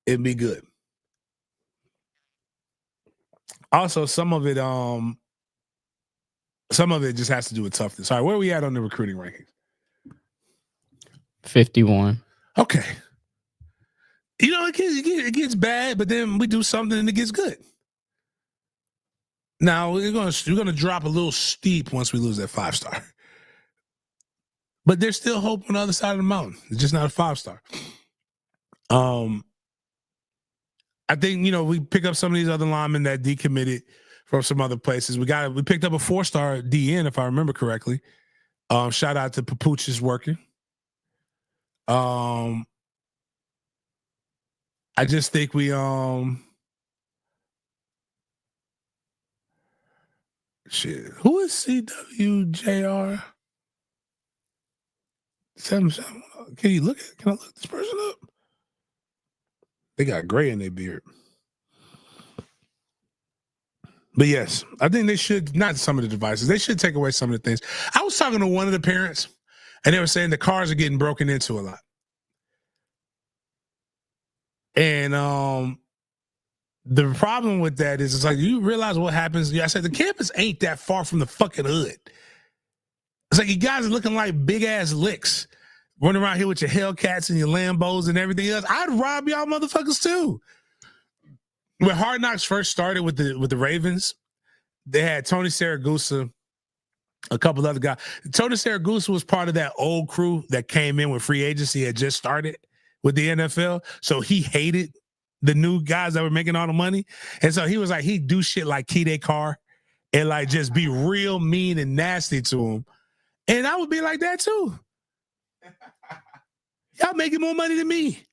It'd be good. Also, some of it just has to do with toughness. All right, where are we at on the recruiting rankings? 51. Okay. You know, it gets bad, but then we do something and it gets good. Now we're gonna drop a little steep once we lose that 5-star. But there's still hope on the other side of the mountain. It's just not a 5-star. I think, you know, we pick up some of these other linemen that decommitted from some other places. We picked up a 4-star DN, if I remember correctly. Shout out to Papuchis working. I just think we shit. Who is CWJR? 77. Can I look this person up? They got gray in their beard. But yes, I think they should, not some of the devices, they should take away some of the things. I was talking to one of the parents, and they were saying the cars are getting broken into a lot. And the problem with that is, it's like, you realize what happens. I said, the campus ain't that far from the fucking hood. It's like you guys are looking like big ass licks, running around here with your Hellcats and your Lambos and everything else. I'd rob y'all motherfuckers too. When Hard Knocks first started with the Ravens, they had Tony Siragusa, a couple other guys. Tony Siragusa was part of that old crew that came in when free agency had just started with the NFL. So he hated the new guys that were making all the money. And so he was like, he'd do shit like Kide Carr and like just be real mean and nasty to him. And I would be like that too. Y'all making more money than me.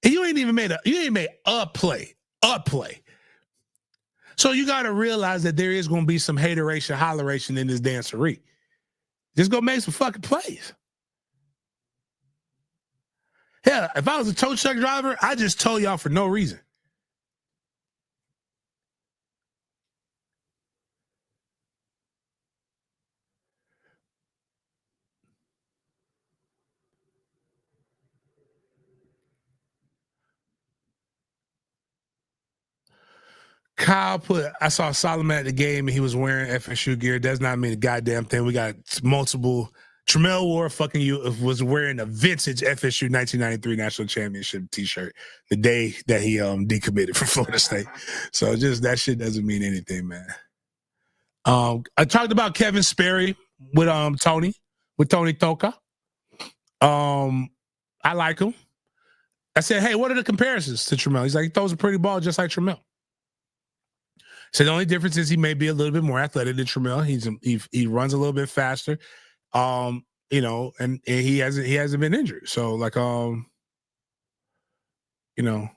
And you ain't made a play. So you got to realize that there is going to be some hateration, holleration in this dancery. Just go make some fucking plays. Hell, if I was a tow truck driver, I just tow y'all for no reason. Kyle I saw Solomon at the game and he was wearing FSU gear. Does not mean a goddamn thing. We got multiple. Tremel was wearing a vintage FSU 1993 national championship t-shirt the day that he decommitted from Florida State. So just that shit doesn't mean anything, man. I talked about Kevin Sperry with Tony Toka. I like him. I said, hey, what are the comparisons to Tremel? He's like, he throws a pretty ball just like Tremel. So the only difference is he may be a little bit more athletic than Tremel. He runs a little bit faster. You know, and he hasn't been injured. So like you know,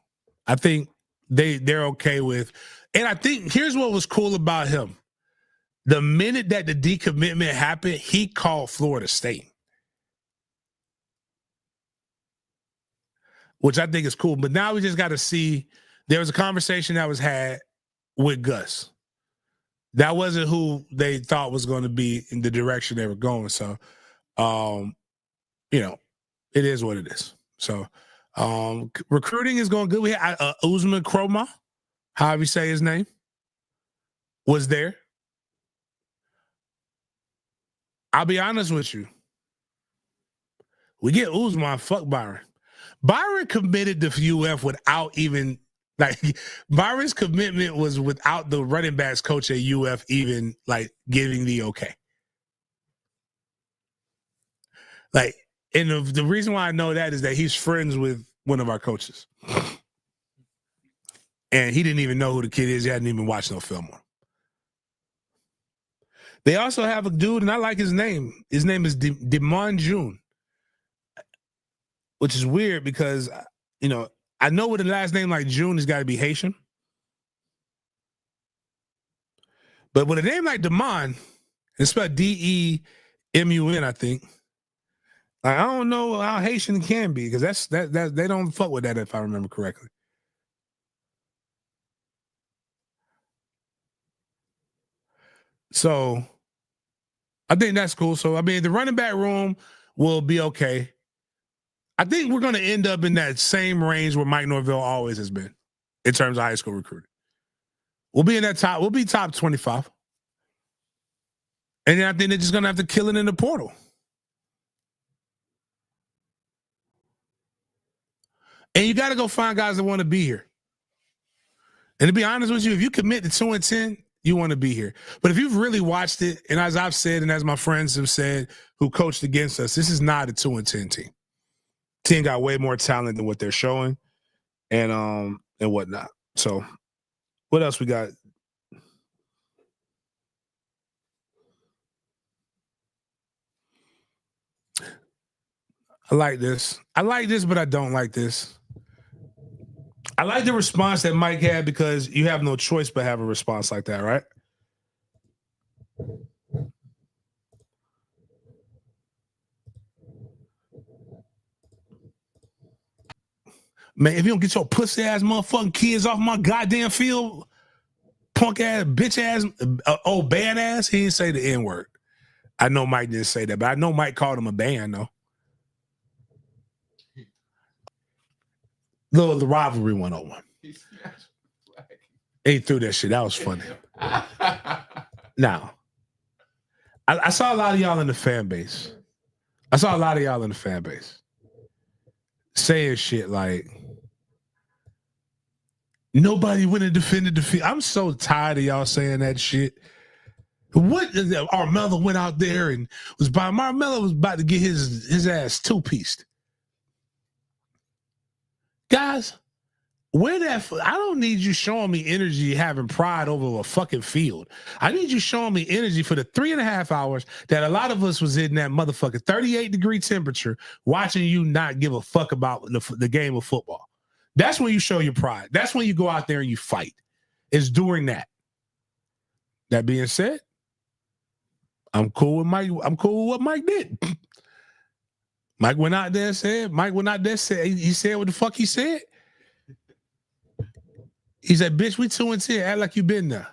I think they're okay with, and I think here's what was cool about him. The minute that the decommitment happened, he called Florida State. Which I think is cool. But now we just got to see there was a conversation that was had with Gus. That wasn't who they thought was going to be in the direction they were going. So, you know, it is what it is. So, recruiting is going good. We had Usman Kroma, however you say his name, was there. I'll be honest with you. We get Usman, fuck Byron. Byron committed to UF without even, like, Byron's commitment was without the running backs coach at UF even, like, giving the okay. Like, and the reason why I know that is that he's friends with one of our coaches. And he didn't even know who the kid is. He hadn't even watched no film on him. They also have a dude, and I like his name. His name is Demon June, which is weird because, you know, I know with a last name like June, he's got to be Haitian. But with a name like Demon, it's spelled D-E-M-U-N, I think. I don't know how Haitian it can be because that they don't fuck with that if I remember correctly. So I think that's cool. So, I mean, the running back room will be okay. I think we're going to end up in that same range where Mike Norvell always has been in terms of high school recruiting. We'll be in that top. We'll be top 25. And then I think they're just going to have to kill it in the portal. And you got to go find guys that want to be here. And to be honest with you, if you commit to 2 and 10, you want to be here. But if you've really watched it, and as I've said, and as my friends have said who coached against us, this is not a 2 and 10 team. Team got way more talent than what they're showing and whatnot. So what else we got? I like this, but I don't like this. I like the response that Mike had because you have no choice but have a response like that, right? Man, if you don't get your pussy ass motherfucking kids off my goddamn field, punk ass, bitch ass, old bad ass, he didn't say the N-word. I know Mike didn't say that, but I know Mike called him a band, though. The Rivalry 101. He threw that shit. That was funny. Now, I saw a lot of y'all in the fan base. Saying shit like, nobody went and defended the field. I'm so tired of y'all saying that shit. What? Armella went out there and Armella was about to get his ass two-pieced. Guys, I don't need you showing me energy having pride over a fucking field. I need you showing me energy for the 3.5 hours that a lot of us was in that motherfucking 38-degree temperature watching you not give a fuck about the game of football. That's when you show your pride. That's when you go out there and you fight. It's during that. That being said, I'm cool with Mike. I'm cool with what Mike did. Mike went out there and said, he said what the fuck he said. He said, bitch, we 2 and 10. Act like you been there.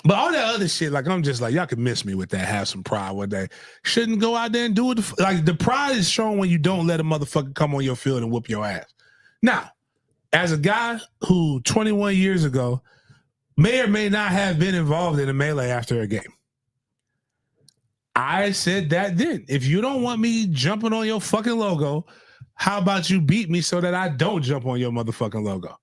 But all that other shit, like, I'm just like, y'all can miss me with that. Have some pride one day. Shouldn't go out there and do it. Like, the pride is shown when you don't let a motherfucker come on your field and whoop your ass. Now, as a guy who 21 years ago may or may not have been involved in a melee after a game, I said that then. If you don't want me jumping on your fucking logo, how about you beat me so that I don't jump on your motherfucking logo?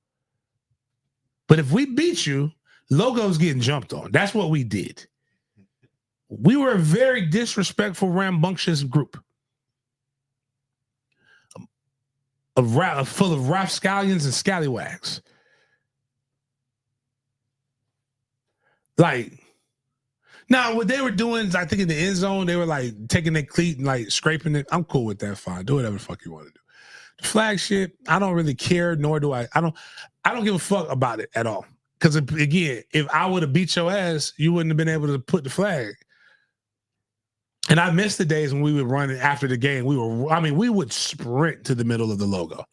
But if we beat you, logo's getting jumped on. That's what we did. We were a very disrespectful, rambunctious group. Full of rapscallions and scallywags. Like, now, what they were doing, I think in the end zone, they were like taking their cleat and like scraping it. I'm cool with that. Fine. Do whatever the fuck you want to do. The flag shit, I don't really care, nor do I. I don't give a fuck about it at all. Because again, if I would have beat your ass, you wouldn't have been able to put the flag. And I miss the days when we would run it after the game. We would sprint to the middle of the logo.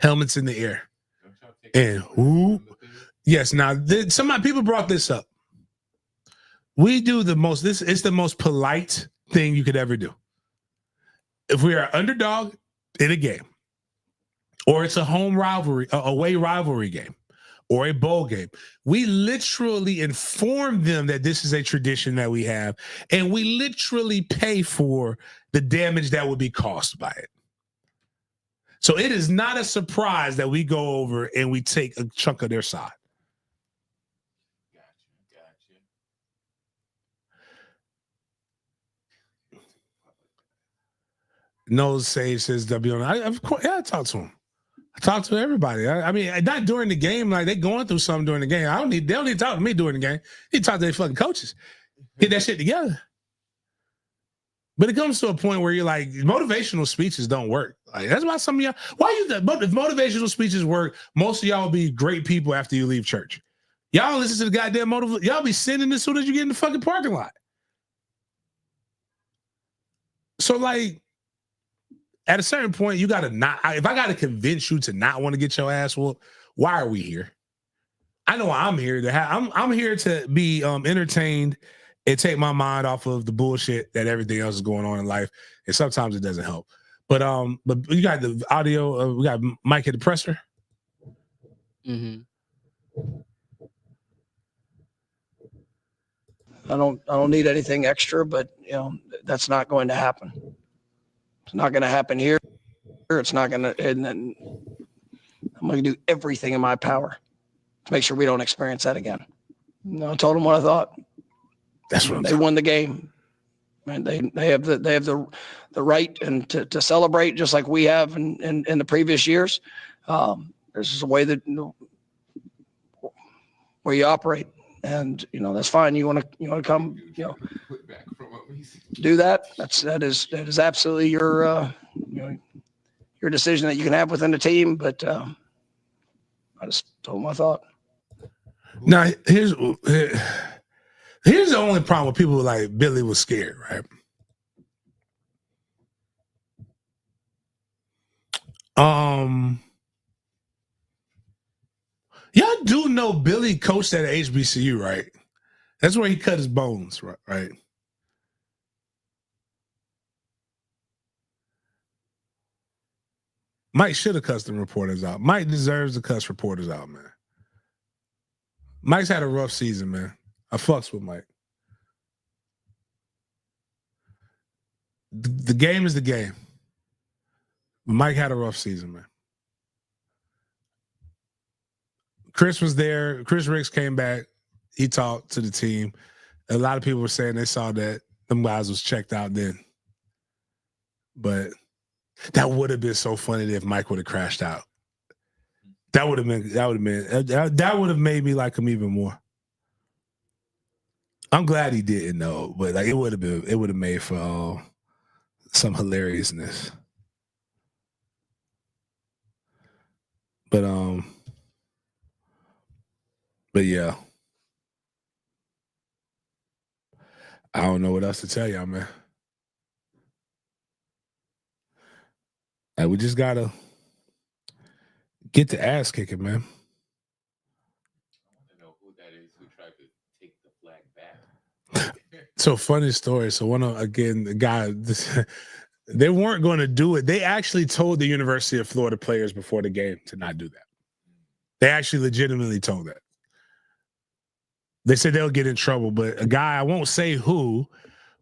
helmets in the air. And yes, now people brought this up. We do it's the most polite thing you could ever do. If we are underdog in a game, or it's a home rivalry, away rivalry game, or a bowl game, we literally inform them that this is a tradition that we have, and we literally pay for the damage that would be caused by it. So it is not a surprise that we go over and we take a chunk of their side. Nose Sage says W. Of course, yeah, I talk to him. I talk to everybody. I mean, not during the game. Like, they going through something during the game. They don't need to talk to me during the game. They talk to their fucking coaches. Get that shit together. But it comes to a point where you're like, motivational speeches don't work. Like, that's why some of y'all. If motivational speeches work, most of y'all will be great people after you leave church. Y'all listen to the goddamn y'all be sinning as soon as you get in the fucking parking lot. So, like, at a certain point, you gotta not. If I gotta convince you to not want to get your ass whooped, why are we here? I know I'm here to have. I'm here to be entertained and take my mind off of the bullshit that everything else is going on in life. And sometimes it doesn't help. But you got the audio. We got Mike at the presser. Mm-hmm. I don't need anything extra, but that's not going to happen. It's not going to happen here. It's not going to, and then I'm going to do everything in my power to make sure we don't experience that again. I told them what I thought. That's what they won the game, and they have the right and to celebrate just like we have in the previous years. This is a way that where you operate, and that's fine. You want to come, do that. That is absolutely your decision that you can have within the team. But I just told them I thought. Now here's the only problem with people like Billy was scared, right? Y'all do know Billy coached at HBCU, right? That's where he cut his bones, right? Mike should have cussed the reporters out. Mike deserves to cuss reporters out, man. Mike's had a rough season, man. I fucks with Mike. The game is the game. Mike had a rough season, man. Chris was there. Chris Ricks came back. He talked to the team. A lot of people were saying they saw that them guys was checked out then. But that would have been so funny if Mike would have crashed out. That would have made me like him even more. I'm glad he didn't know, but like it would have made for some hilariousness. But yeah. I don't know what else to tell y'all, man. Like, we just gotta get the ass kicking, man. I want to know who that is who tried to take the flag back. So funny story. So the guy, they weren't going to do it. They actually told the University of Florida players before the game to not do that. They actually legitimately told that. They said they'll get in trouble, but a guy, I won't say who,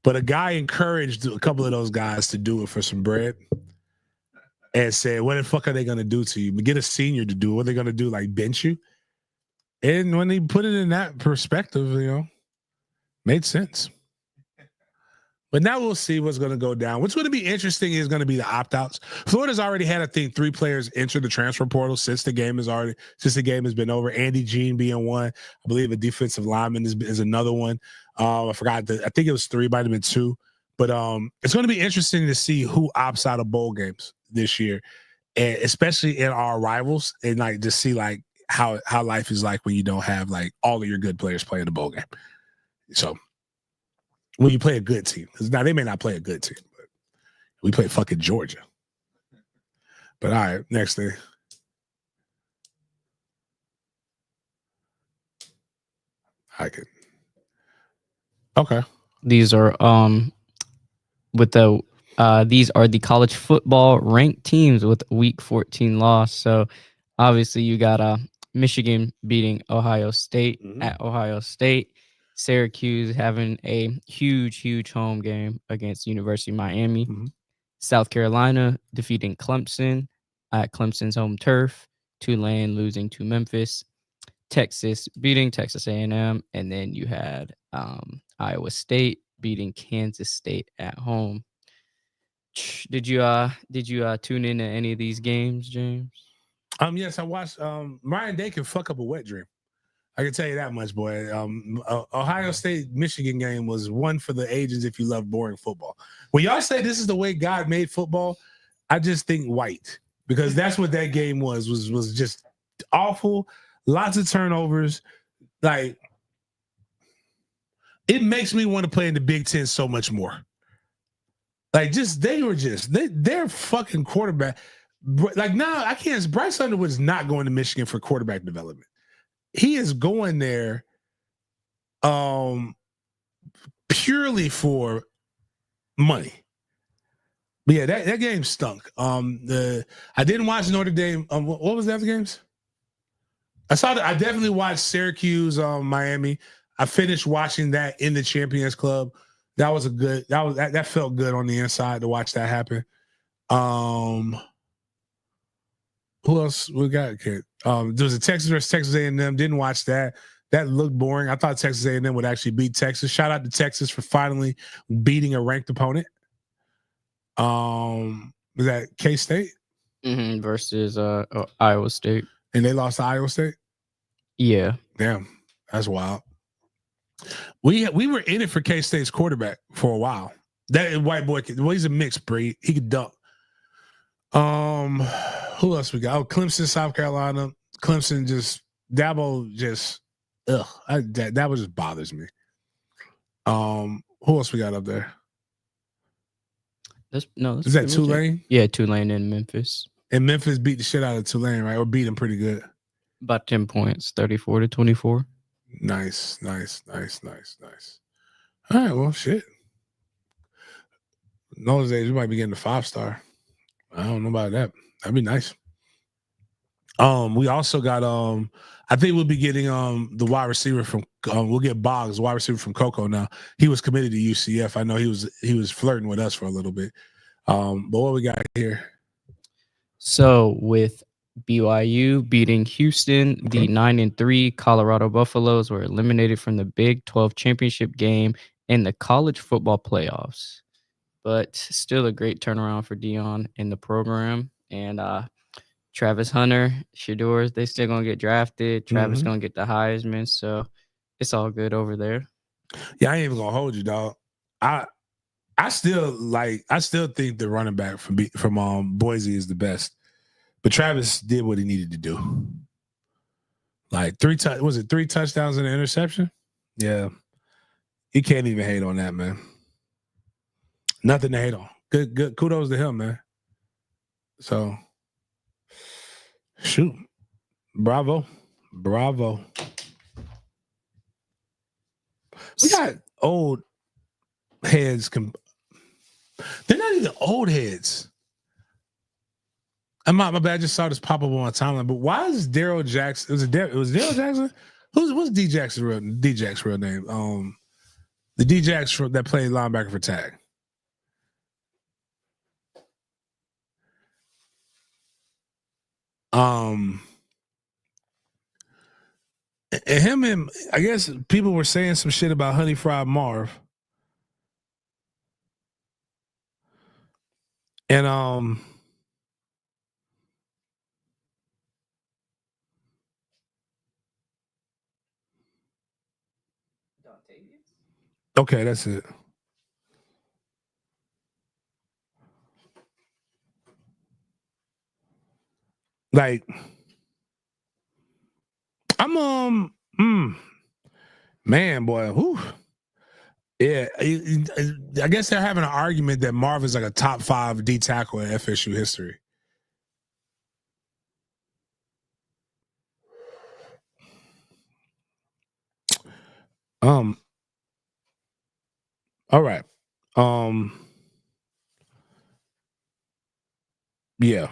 but a guy encouraged a couple of those guys to do it for some bread and said, what the fuck are they going to do to you? Get a senior to do it. What are they going to do, like bench you? And when they put it in that perspective, made sense. But now we'll see what's going to go down. What's going to be interesting is going to be the opt-outs. Florida's already had, I think, 3 players enter the transfer portal since the game has been over. Andy Jean being one. I believe a defensive lineman is another one. I forgot. I think it was 3, might have been 2. But it's going to be interesting to see who opts out of bowl games this year, and especially in our rivals, and like to see like how life is like when you don't have like all of your good players playing the bowl game. So when you play a good team, because now they may not play a good team, but we play fucking Georgia. But all right, next thing. I could. Okay. These are these are the college football ranked teams with week 14 loss. So obviously you got Michigan beating Ohio State at Ohio State. Syracuse having a huge home game against University of Miami. South Carolina defeating Clemson at Clemson's home turf. Tulane losing to Memphis. Texas beating Texas A&M, and then you had Iowa State beating Kansas State at home. Did you tune into any of these games, James? Yes, I watched. Ryan Day can fuck up a wet dream. I can tell you that much, boy. Ohio State Michigan game was one for the ages if you love boring football. When y'all say this is the way God made football, I just think white, because that's what that game was just awful. Lots of turnovers. Like, it makes me want to play in the Big Ten so much more. Like, their fucking quarterback. Like, now I can't. Bryce Underwood is not going to Michigan for quarterback development. He is going there purely for money. But yeah, that game stunk. I didn't watch Notre Dame. What was the other games? I definitely watched Syracuse, Miami. I finished watching that in the Champions Club. That felt good on the inside to watch that happen. Who else we got? Okay. There was a Texas versus Texas A&M. Didn't watch that. That looked boring. I thought Texas A&M would actually beat Texas. Shout out to Texas for finally beating a ranked opponent. Was that K-State? Versus Iowa State. And they lost to Iowa State? Yeah. Damn. That's wild. We were in it for K-State's quarterback for a while. That white boy, he's a mixed breed. He could dunk. Who else we got? Oh, Clemson, South Carolina. Clemson Dabo that just bothers me. Who else we got up there? Is that Tulane? Yeah, Tulane and Memphis. And Memphis beat the shit out of Tulane, right? Or beat them pretty good. About 10 points, 34-24. Nice. All right, well, shit. In those days, we might be getting a 5-star. I don't know about that. That'd be nice. We also got I think we'll be getting the wide receiver from we'll get Boggs, the wide receiver from Cocoa now. He was committed to UCF. I know he was flirting with us for a little bit. But what we got here? So with BYU beating Houston, the 9-3 Colorado Buffaloes were eliminated from the Big 12 championship game in the college football playoffs. But still a great turnaround for Deion in the program. And Travis Hunter, Shador, they still going to get drafted. Travis going to get the Heisman. So it's all good over there. Yeah, I ain't even going to hold you, dog. I still think the running back from Boise is the best. But Travis did what he needed to do. Like 3 touchdowns and an interception? Yeah. You can't even hate on that, man. Nothing to hate on. Good. Kudos to him, man. So, shoot. Bravo. We got old heads. They're not even old heads. My bad. I just saw this pop up on my timeline. But why is Daryl Jackson? It was Daryl Jackson? What's D Jackson's real name? The D Jacks that played linebacker for Tag. And I guess people were saying some shit about Honey Fried Marv. And okay, that's it. Like, I'm man, boy, whew. Yeah, I guess they're having an argument that Marv is like a top 5 D tackle in FSU history. All right. Yeah.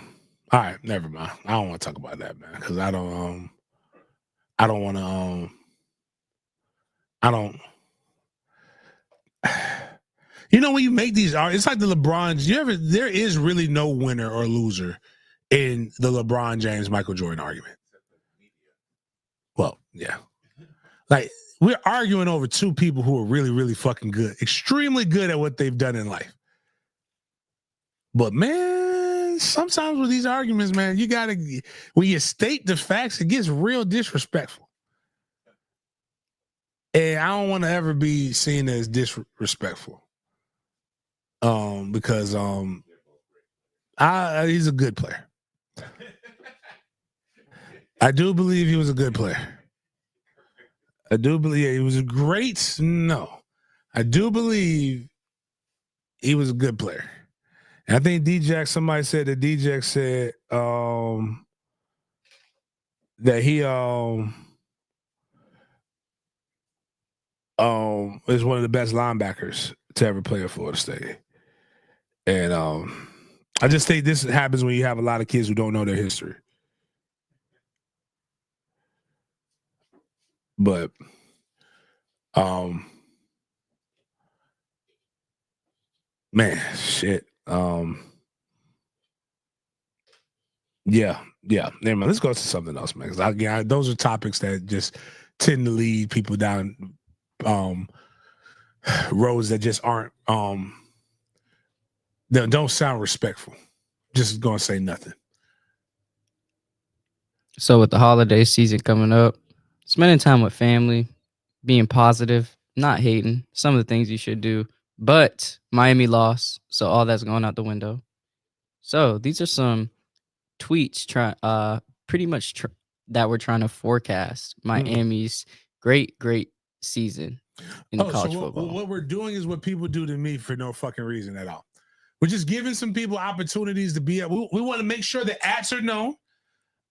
All right. Never mind. I don't want to talk about that, man, because I don't want to. I don't. You know, when you make these, it's like the LeBrons. There is really no winner or loser in the LeBron James Michael Jordan argument. Well, yeah. Like, we're arguing over two people who are really, really fucking good, extremely good at what they've done in life. But man, sometimes with these arguments, man, you gotta, when you state the facts, it gets real disrespectful. And I don't want to ever be seen as disrespectful. Because he's a good player. I do believe he was a good player. I do believe he was a great. No, I do believe he was a good player. And I think somebody said that DJ said that he is one of the best linebackers to ever play at Florida State. And I just think this happens when you have a lot of kids who don't know their history. But man, shit. Yeah. Never mind. Let's go to something else, man. Because those are topics that just tend to lead people down roads that just aren't that don't sound respectful. Just gonna say nothing. So with the holiday season coming up, spending time with family, being positive, not hating, some of the things you should do. But Miami lost, so all that's going out the window. So these are some tweets that we're trying to forecast Miami's great season in college football. What we're doing is what people do to me for no fucking reason at all. We're just giving some people opportunities to be. We want to make sure the acts are known.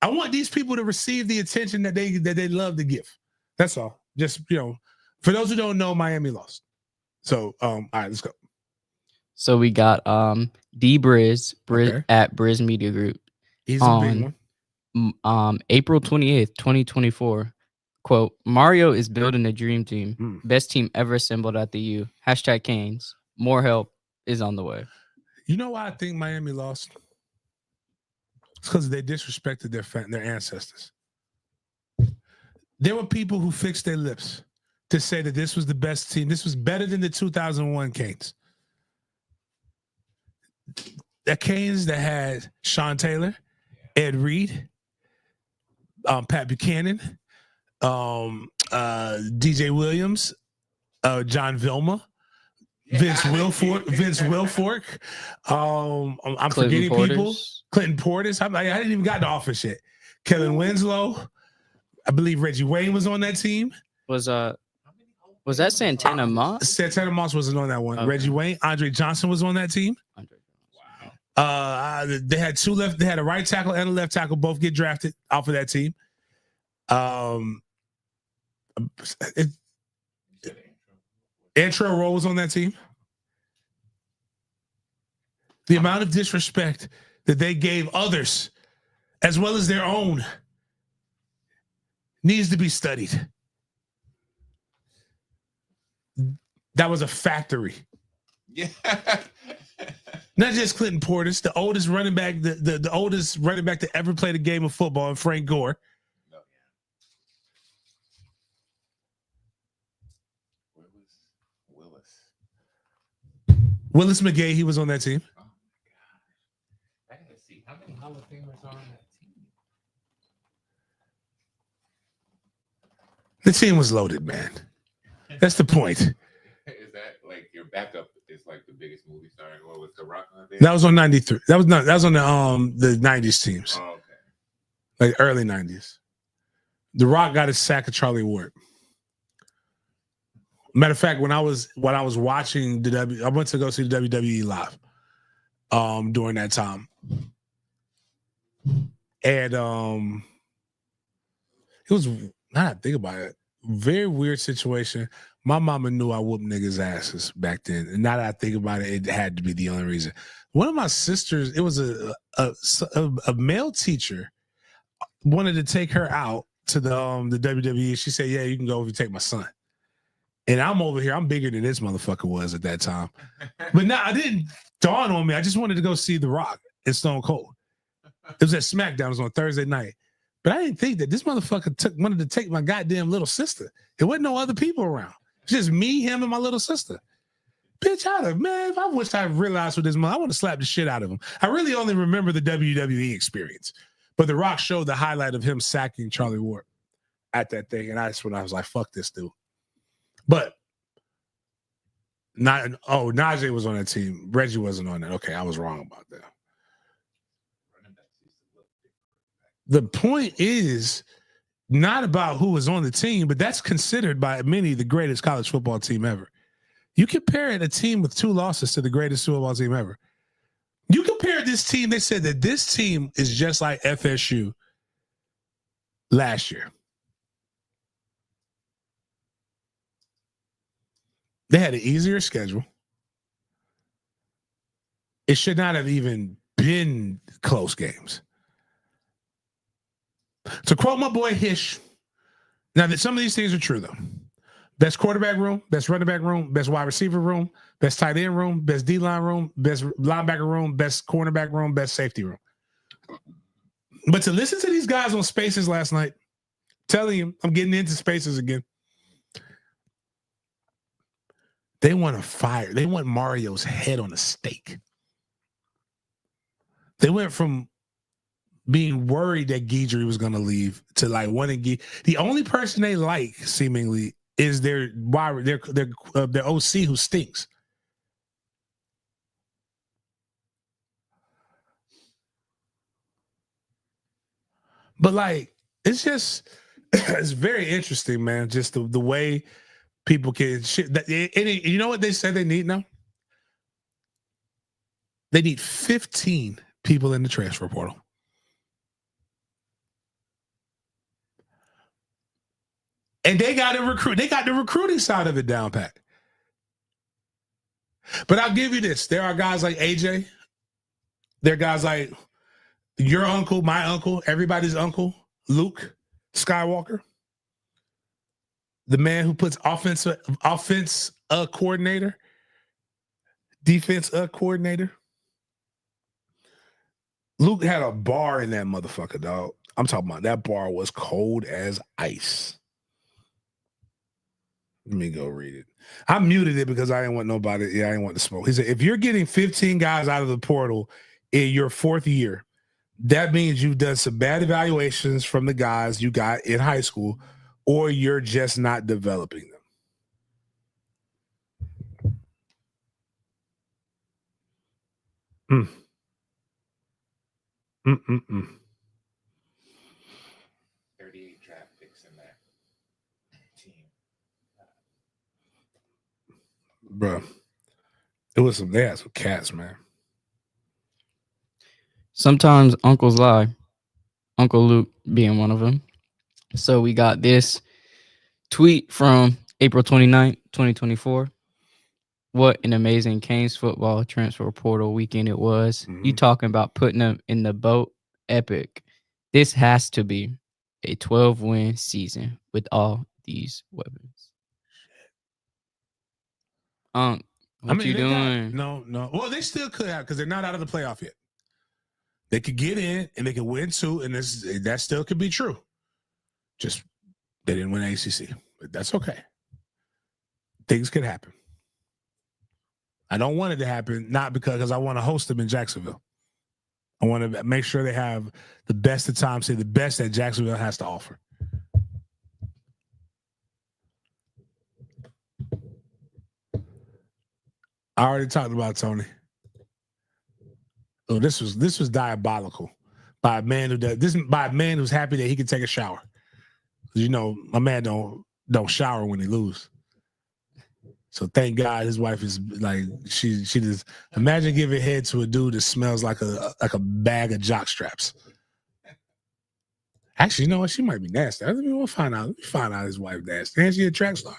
I want these people to receive the attention that they love to give. That's all. Just, for those who don't know, Miami lost. So, all right, let's go. So we got Briz okay. at Briz Media Group. He's a big one. April 28th, 2024. Quote, Mario is building a dream team. Best team ever assembled at the U. # Canes. More help is on the way. You know why I think Miami lost? It's because they disrespected their ancestors. There were people who fixed their lips to say that this was the best team. This was better than the 2001 Canes. The Canes that had Sean Taylor, Ed Reed, Pat Buchanan, DJ Williams, John Vilma, Vince Wilfork. I'm forgetting people. Clinton Portis. I didn't even got the office yet. Kellen Winslow. I believe Reggie Wayne was on that team. Was that Santana Moss? Santana Moss wasn't on that one. Okay. Reggie Wayne, Andre Johnson was on that team. Wow. They had two left. They had a right tackle and a left tackle both get drafted off of that team. Antrell Rowe was on that team. The amount of disrespect that they gave others, as well as their own, needs to be studied. That was a factory. Yeah. Not just Clinton Portis, the oldest running back, the oldest running back to ever play the game of football, and Frank Gore. Where was Willis? Willis McGay, he was on that team. Oh my God. I gotta see how many Hall of Famers are on that team. The team was loaded, man. That's the point. Is that like your backup is like the biggest movie star? What was The Rock on there? That was on 93. That was on the 90s teams. Oh, okay. Like early 90s. The Rock got his sack of Charlie Ward. Matter of fact, when I was watching I went to go see the WWE live during that time. And it was, now I think about it, very weird situation. My mama knew I whooped niggas' asses back then. And now that I think about it, it had to be the only reason. One of my sisters, it was a male teacher, wanted to take her out to the WWE. She said, yeah, you can go if you take my son. And I'm over here. I'm bigger than this motherfucker was at that time. But now I didn't dawn on me. I just wanted to go see The Rock and Stone Cold. It was at SmackDown. It was on Thursday night. But I didn't think that this motherfucker wanted to take my goddamn little sister. There wasn't no other people around. It's just me, him, and my little sister. Bitch, man, I wish I realized what this I want to slap the shit out of him. I really only remember the WWE experience. But The Rock showed the highlight of him sacking Charlie Ward at that thing. And that's when I was like, fuck this dude. But Najee was on that team. Reggie wasn't on that. Okay, I was wrong about that. The point is not about who was on the team, but that's considered by many the greatest college football team ever. You compare a team with 2 losses to the greatest football team ever. You compare this team, they said that this team is just like FSU last year. They had an easier schedule. It should not have even been close games. To quote my boy Hish, now that some of these things are true, though. Best quarterback room, best running back room, best wide receiver room, best tight end room, best D-line room, best linebacker room, best cornerback room, best safety room. But to listen to these guys on Spaces last night, telling you, I'm getting into Spaces again. They want to fire. They want Mario's head on a stake. They went from being worried that Guidry was going to leave to like wanting the only person they like seemingly is their OC who stinks. But like it's just it's very interesting, man. Just the way people can shit. You know what they said they need now? They need 15 people in the transfer portal. And they got to recruit. They got the recruiting side of it down pat. But I'll give you this. There are guys like AJ. There are guys like your uncle, my uncle, everybody's uncle, Luke Skywalker. The man who puts offense coordinator, defense coordinator. Luke had a bar in that motherfucker, dog. I'm talking about that bar was cold as ice. Let me go read it. I muted it because I didn't want nobody. Yeah, I didn't want to smoke. He said, if you're getting 15 guys out of the portal in your 4th year, that means you've done some bad evaluations from the guys you got in high school, or you're just not developing them. 38 draft picks in that team. Bro, they had some cats, man. Sometimes uncles lie. Uncle Luke being one of them. So we got this tweet from April 29th, 2024. What an amazing Canes football transfer portal weekend it was. Mm-hmm. You talking about putting them in the boat? Epic. This has to be a 12-win season with all these weapons. What you doing? No. Well, they still could have because they're not out of the playoff yet. They could get in and they could win 2, and that still could be true. Just they didn't win ACC, but that's okay. Things could happen. I don't want it to happen, not because I want to host them in Jacksonville. I want to make sure they have the best of times, the best that Jacksonville has to offer. I already talked about Tony. Oh, this was diabolical by a man who's happy that he can take a shower. You know, my man don't shower when he lose. So thank God his wife is like she just imagine giving head to a dude that smells like a bag of jock straps. Actually, you know what? She might be nasty. We'll find out. Let me find out his wife nasty. And she a track star.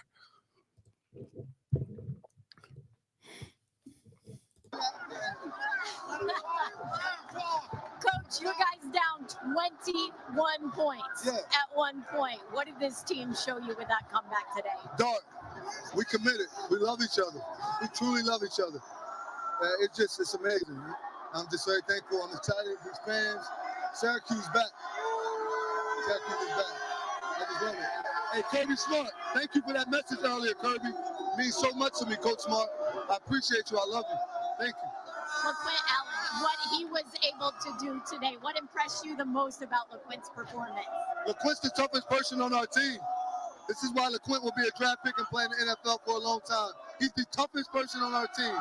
Coach, you guys down 21 points at one point. What did this team show you with that comeback today? Dog, we committed. We love each other. We truly love each other. It's amazing. I'm just very thankful. I'm excited. These fans. Syracuse back. Syracuse is back. I just love it. Hey, Kirby Smart, thank you for that message earlier, Kirby. It means so much to me, Coach Smart. I appreciate you. I love you. Thank you. LeQuint Allen, what he was able to do today, what impressed you the most about LeQuint's performance? LeQuint's the toughest person on our team. This is why LeQuint will be a draft pick and play in the NFL for a long time. He's the toughest person on our team.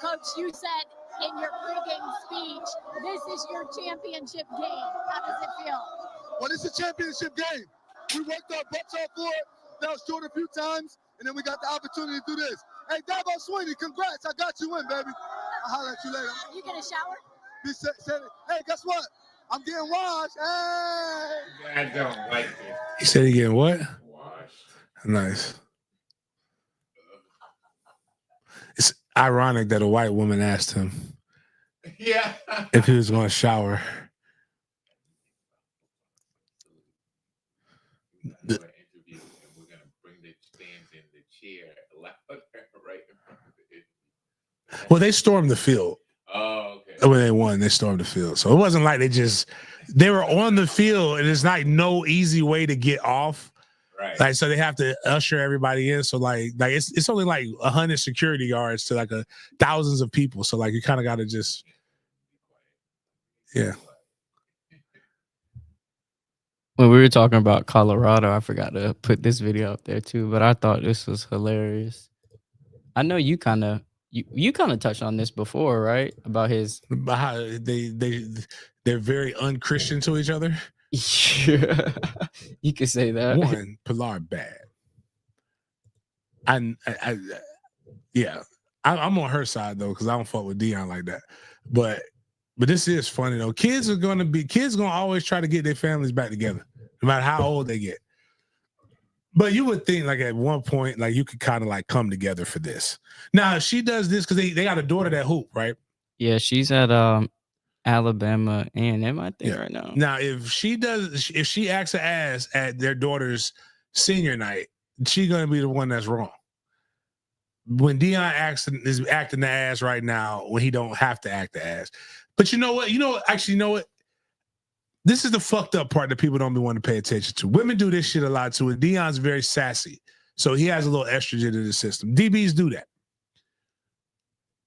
Coach, you said in your pregame speech, this is your championship game. How does it feel? Well, it's a championship game. We worked our butts off for it, fell short a few times, and then we got the opportunity to do this. Hey, Dabo Swinney, congrats. I got you in, baby. I'll holler at you later. You gonna shower? He said, hey, guess what? I'm getting washed. Hey. I don't like this. He said he getting what? Washed. Nice. It's ironic that a white woman asked him if he was going to shower. We're going to bring the stands in the chair right in front of it. Well, they stormed the field. Oh, okay. When they won, they stormed the field. So it wasn't like they were on the field, and it's like no easy way to get off. Right. Like, so they have to usher everybody in. So like it's only like 100 security guards to like thousands of people. So like you kind of got to just, yeah. When we were talking about Colorado, I forgot to put this video up there too, but I thought this was hilarious. I know you kind of touched on this before, right? About how they're very unchristian to each other. Yeah, you could say that. One, Pilar bad. I'm on her side though, because I don't fuck with Deion like that. But this is funny though. Kids gonna always try to get their families back together, no matter how old they get. But you would think like at one point, like you could kind of like come together for this. Now she does this because they got a daughter that hoop, right? Yeah, she's at Alabama A&M, I think, right now. Now, if she acts her ass at their daughter's senior night, she's gonna be the one that's wrong. When Deion is acting the ass right now, when he don't have to act the ass. But you know what? This is the fucked up part that people don't be wanting to pay attention to. Women do this shit a lot too, and Deion's very sassy, so he has a little estrogen in the system. DBs do that.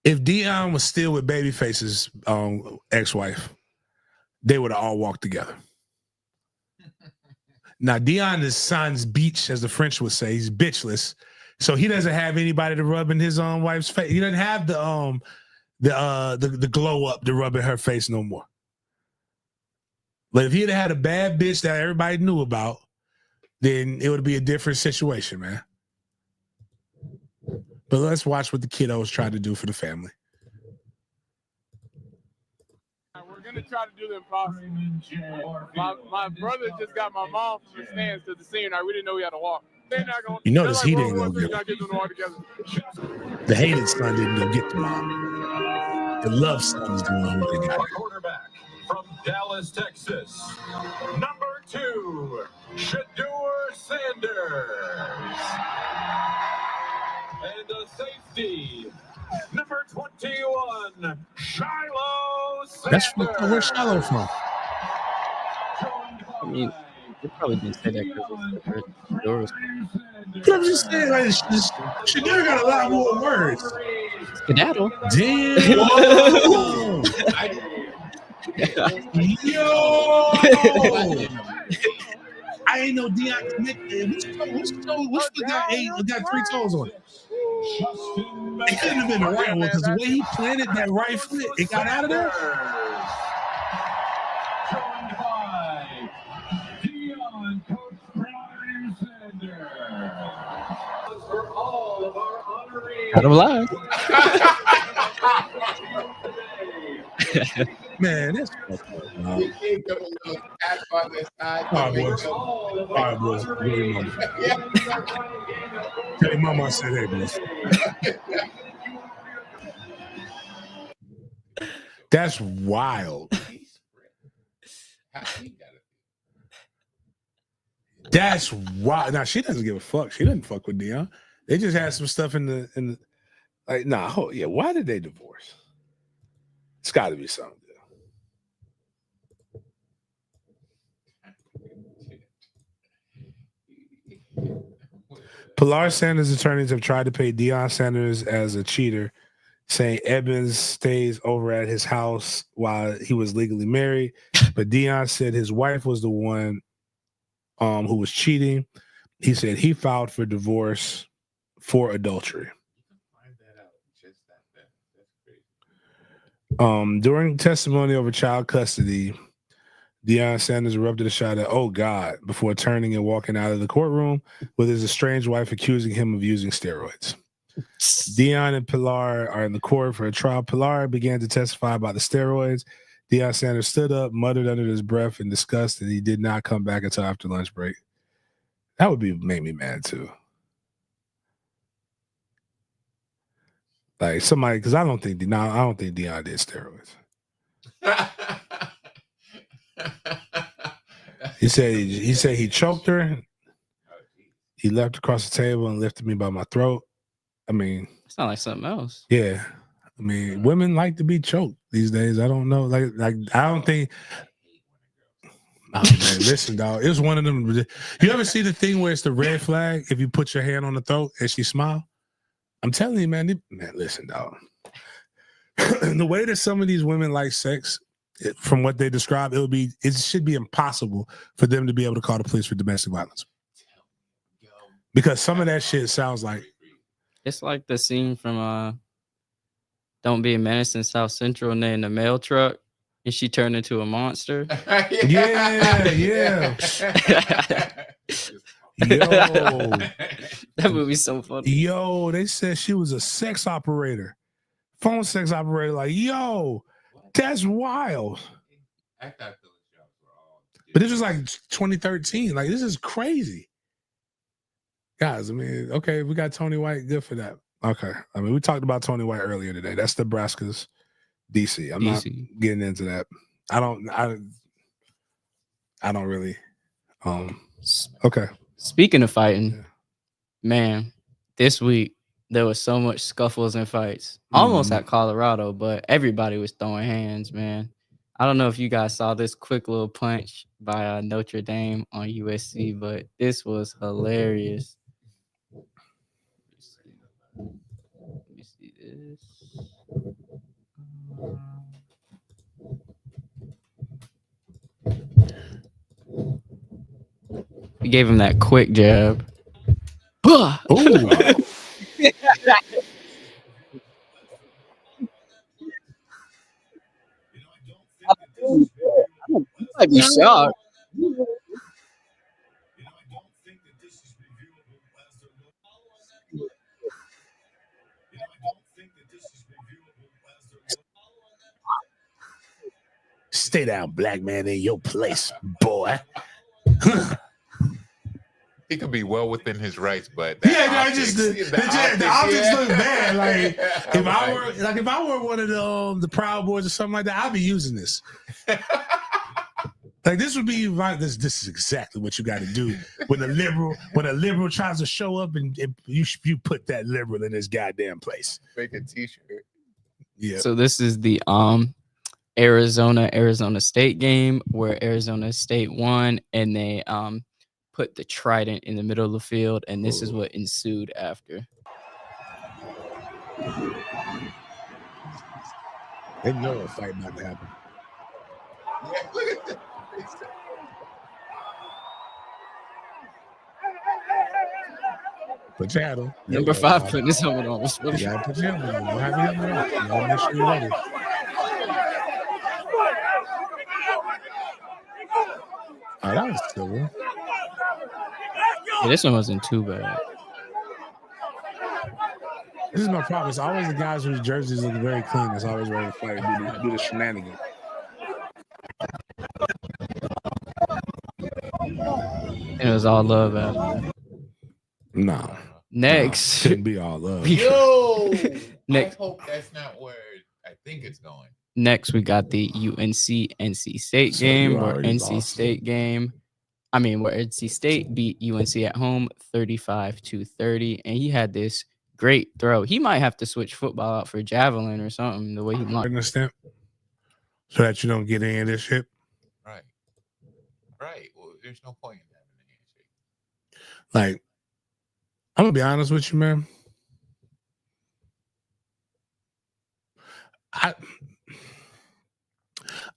If Deion was still with Babyface's ex-wife, they would have all walked together. Now, Deion is sans beach, as the French would say. He's bitchless. So he doesn't have anybody to rub in his own wife's face. He doesn't have the glow up to rub in her face no more. But if he'd had a bad bitch that everybody knew about, then it would be a different situation, man. But let's watch what the kiddos try to do for the family. We're going to try to do the impossible. My brother just got my mom from the stands to the senior night. We didn't know we had to walk. You notice he didn't go get him. The hated son didn't go get the mom. The love son is the one who got it. Quarterback from Dallas, Texas, number 2, Shedeur Sanders. And the safety, number 21, Shiloh Sanders. Where's Shiloh from? I mean, they probably didn't say that because I'm just saying, like, Shedeur got a lot more words. Skedaddle. Damn. Yo! I ain't know Deion connected. What's the guy got 3 toes on it? It couldn't have been the right one because the way he planted that right foot, it got out of there. Joined by Deion Coach Brian Sanders. For all of our honorees. Got him live. Man, that's All right, boys. All right, boys. Tell your mama I said, hey, boys. That's wild. That's wild. Now she doesn't give a fuck. She doesn't fuck with Deion. They just had some stuff in the like. Nah, yeah. Why did they divorce? It's got to be something. Pilar Sanders' attorneys have tried to pay Deion Sanders as a cheater, saying Evans stays over at his house while he was legally married. But Deion said his wife was the one who was cheating. He said he filed for divorce for adultery. During testimony over child custody, Deion Sanders erupted a shot at "Oh God" before turning and walking out of the courtroom with his estranged wife accusing him of using steroids. Deion and Pilar are in the court for a trial. Pilar began to testify about the steroids. Deion Sanders stood up, muttered under his breath in disgust that he did not come back until after lunch break. That would make me mad too. Like somebody, because I don't think Deion did steroids. He said he choked her. He leapt across the table and lifted me by my throat. I mean, it's not like something else. Yeah, I mean, women like to be choked these days. I don't know, like I don't think. Oh, man, listen, dog. It was one of them. You ever see the thing where it's the red flag if you put your hand on the throat and she smile? I'm telling you, man. Listen, dog. The way that some of these women like sex, from what they describe, it should be impossible for them to be able to call the police for domestic violence. Because some of that shit sounds like it's like the scene from Don't Be a Menace in South Central, and they're in the mail truck and she turned into a monster. Yeah. Yo, that movie's so funny. Yo, they said she was a sex operator, phone sex operator. Like, yo, that's wild. But this was like 2013. Like, this is crazy. Guys, I mean, okay, we got Tony White. Good for that. Okay. I mean, we talked about Tony White earlier today. That's Nebraska's DC. I'm not getting into that. I don't really. Okay. Speaking of fighting, man, this week there was so much scuffles and fights. Almost at Colorado, but everybody was throwing hands, man. I don't know if you guys saw this quick little punch by Notre Dame on USC, but this was hilarious. Let me see this. He gave him that quick jab. Oh. I'd be shocked. Stay down, black man, in your place, boy. He could be well within his rights, but the optics look bad. Like if I were one of the Proud Boys or something like that, I'd be using this. Like this would be this is exactly what you got to do when a liberal tries to show up and you put that liberal in his goddamn place. Make a t-shirt. Yeah. So this is the Arizona State game where Arizona State won, and they put the trident in the middle of the field, and this is what ensued after. They know a fight about to happen. Yeah, look at that. Put your hat on. Number 5 putting his helmet on. You gotta put your helmet on. Don't have your helmet on. You gotta make sure you're ready. Oh, that was still one. Yeah, this one wasn't too bad. This is my problem. It's always the guys whose jerseys look very clean that's always ready to fight and do the shenanigans. was all love after. No. Next. Couldn't be all love. Yo, Next. I hope that's not where I think it's going. Next, we got the UNC NC State So you game, where already NC lost. State where NC State beat UNC at home 35-30, and he had this great throw. He might have to switch football out for javelin or something. The way he launched. Understand? So that you don't get any of this shit. Right. Well, there's no point in having a handshake. Like, I'm gonna be honest with you, man. I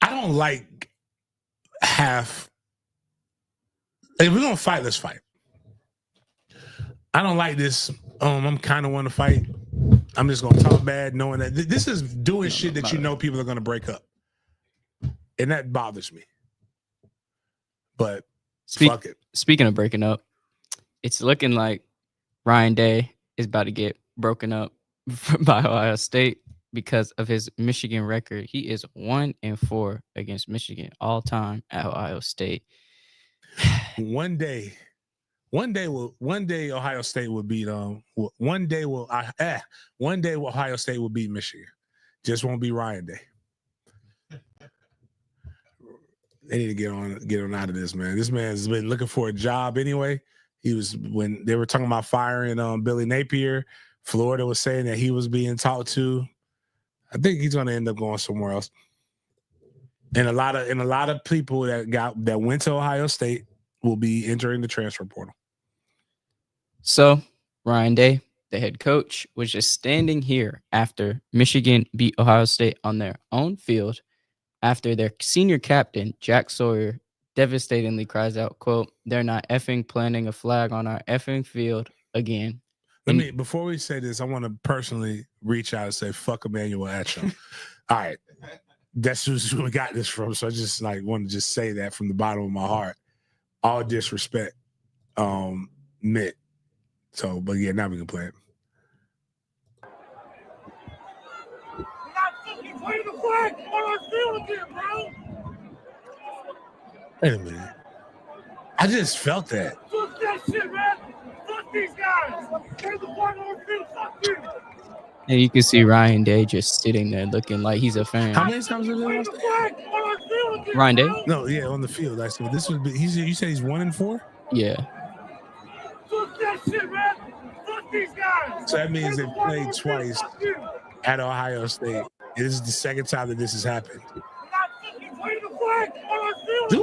don't like half. If we're gonna fight, let's fight. I don't like this. I'm kind of want to fight. I'm just gonna talk bad, knowing that this is doing shit that you know people are gonna break up, and that bothers me. But fuck it. Speaking of breaking up, it's looking like Ryan Day is about to get broken up by Ohio State because of his Michigan record. He is 1-4 against Michigan all time at Ohio State. One day Ohio State will beat one day Ohio State will beat Michigan. Just won't be Ryan Day. They need to get on out of this, man. This man's been looking for a job anyway. He was, when they were talking about firing Billy Napier, Florida was saying that he was being talked to. I think he's going to end up going somewhere else. And a lot of people that went to Ohio State will be entering the transfer portal. So Ryan Day, the head coach, was just standing here after Michigan beat Ohio State on their own field, after their senior captain, Jack Sawyer, devastatingly cries out, quote, "They're not effing planting a flag on our effing field again." Before we say this, I want to personally reach out and say, fuck Emmanuel Acho. All right. That's who we got this from. So I just want to just say that from the bottom of my heart. All disrespect, Mitt. So, but yeah, now we can play it. Wait a minute. I just felt that. Fuck that shit, man. Fuck these guys. They're the one on the field. Fuck you. And you can see Ryan Day just sitting there looking like he's a fan. How many times have they lost? Ryan Day? No, yeah, on the field. I said this would be. You said he's 1-4. Yeah. Fuck that shit, man. Fuck these guys. So that means they played twice at Ohio State. This is the second time that this has happened. Dude,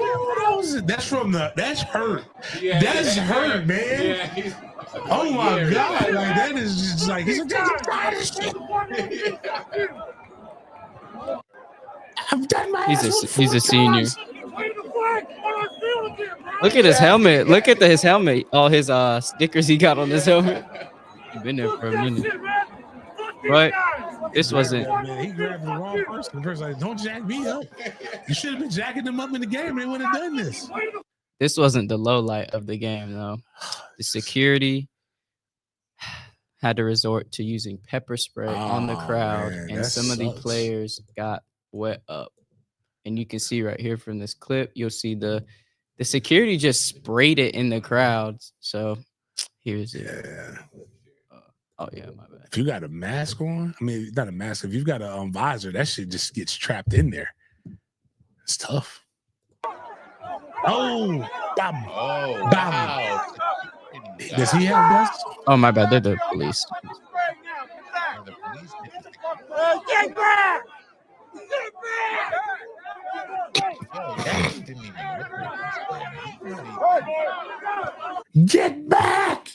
that's hurt. Yeah, that's hurt, man. Yeah, oh my God, like that is just like he's I've done my he's a senior. Look at his helmet. Look at his helmet. All his stickers he got on his helmet. He's been there for a minute. But this wasn't. Man, he grabbed the wrong person. The person like, don't jack me up. You should have been jacking them up in the game. They wouldn't have done this. This wasn't the low light of the game, though. The security had to resort to using pepper spray on the crowd, man, and some of the players got wet up. And you can see right here from this clip, you'll see the security just sprayed it in the crowd. So here's it. Yeah. Oh yeah, my bad. If you got a mask on, I mean, not a mask. If you've got a visor, that shit just gets trapped in there. It's tough. Oh, bam. Oh, bam. wow. Does he have dust? Oh my bad, they're the police. Get back! Get back!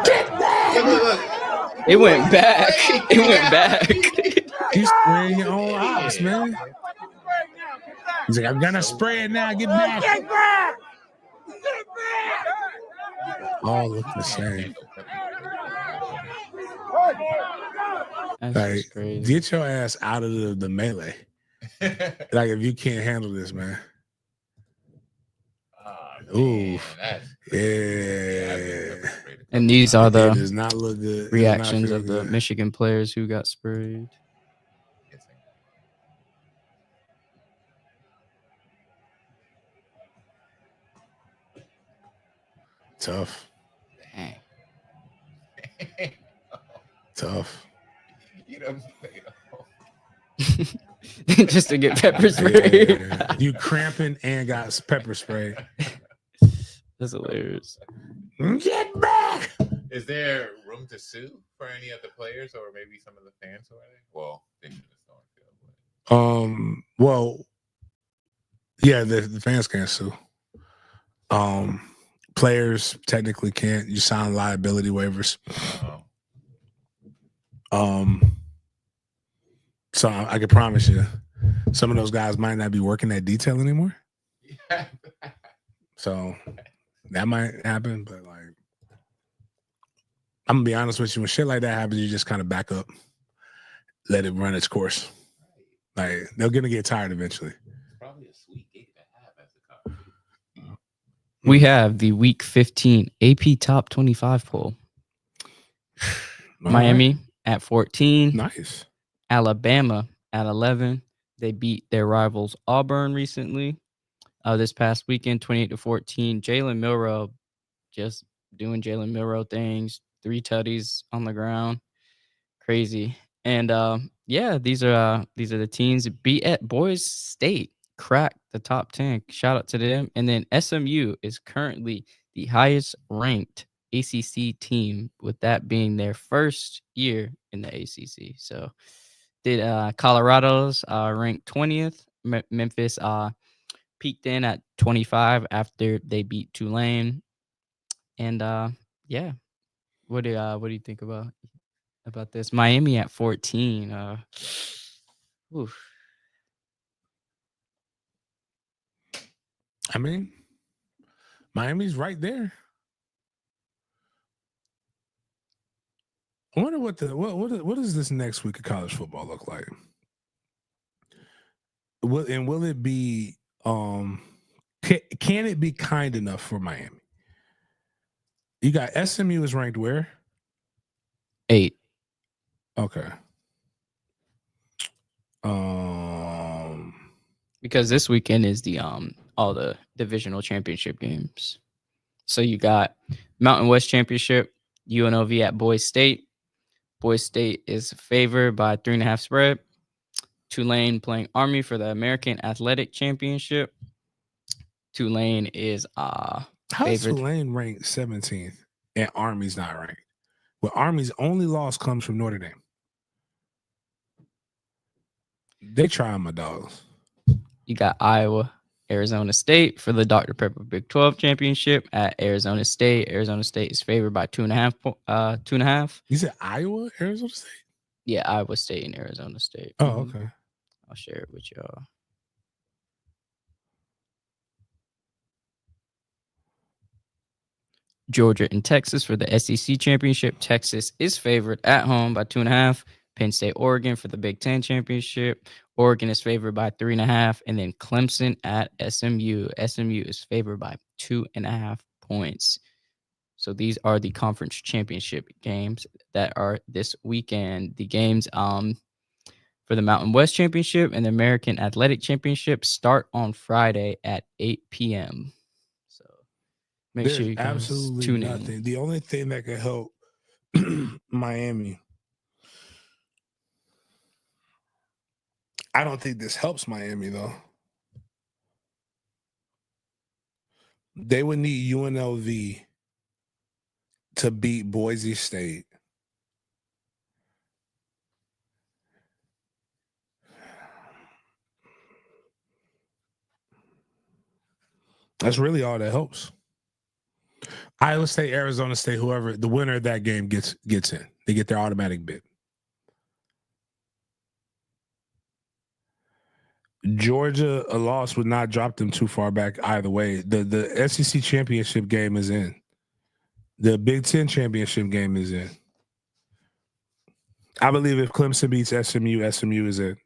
Get back! It went back. It went back. He's spraying your own ops, man. He's like, I'm gonna spray it now. Get back! Get back! Get back! All look the same. That's Like, just crazy. get your ass out of the melee. Like, if you can't handle this, man. Ooh, yeah. And these are It the does not look good. reactions of the Michigan players who got sprayed. Tough. Dang. Tough. You done played Just to get pepper spray. Yeah. You cramping and got pepper spray. That's hilarious. Get back. Is there room to sue for any of the players or maybe some of the fans who are there? Well, they should have still. Well, yeah, the fans can't sue. Players technically can't. You sign liability waivers. So I can promise you, some of those guys might not be working that detail anymore. Yeah. So that might happen, but like, I'm gonna be honest with you, when shit like that happens, you just kind of back up, let it run its course. Like, they're gonna get tired eventually. Probably a sweet gig to have as a coach. We have the Week 15 AP Top 25 poll. Miami at 14. Nice. Alabama at 11. They beat their rivals Auburn recently. This past weekend, 28-14. Jalen Milroe just doing Jalen Milroe things. 3 tutties on the ground. Crazy. And yeah, these are the teams. Boys State cracked the top 10. Shout out to them. And then SMU is currently the highest ranked ACC team, with that being their first year in the ACC. So did Colorado's ranked 20th. Memphis peaked in at 25 after they beat Tulane. And yeah, what do you think about this? Miami at 14. Oof. I mean, Miami's right there. I wonder what does this next week of college football look like? Will it be can it be kind enough for Miami? You got SMU is ranked where? 8. Okay. Because this weekend is the all the divisional championship games. So you got Mountain West Championship, UNLV at Boys State. Boys State is favored by 3.5 spread. Tulane playing Army for the American Athletic Championship. Tulane is How's favored. Tulane ranked 17th and Army's not ranked? Well, Army's only loss comes from Notre Dame. They trying my dogs. You got Iowa, Arizona State for the Dr. Pepper Big 12 Championship at Arizona State. Arizona State is favored by 2.5. 2.5. You said Iowa, Arizona State? Yeah, Iowa State and Arizona State. Oh, okay. I'll share it with y'all. Georgia and Texas for the SEC Championship. Texas is favored at home by 2.5. Penn State, Oregon for the Big Ten Championship. Oregon is favored by 3.5. And then Clemson at SMU. SMU is favored by 2.5 points. So these are the conference championship games that are this weekend. The games for the Mountain West Championship and the American Athletic Championship start on Friday at 8 p.m. So make sure you guys absolutely tune nothing. in. The only thing that could help Miami, I don't think this helps Miami though. They would need UNLV to beat Boise State. That's really all that helps. Iowa State, Arizona State, whoever the winner of that game gets in. They get their automatic bid. Georgia, a loss would not drop them too far back either way. The SEC championship game is in. The Big Ten championship game is in. I believe if Clemson beats SMU, SMU is in.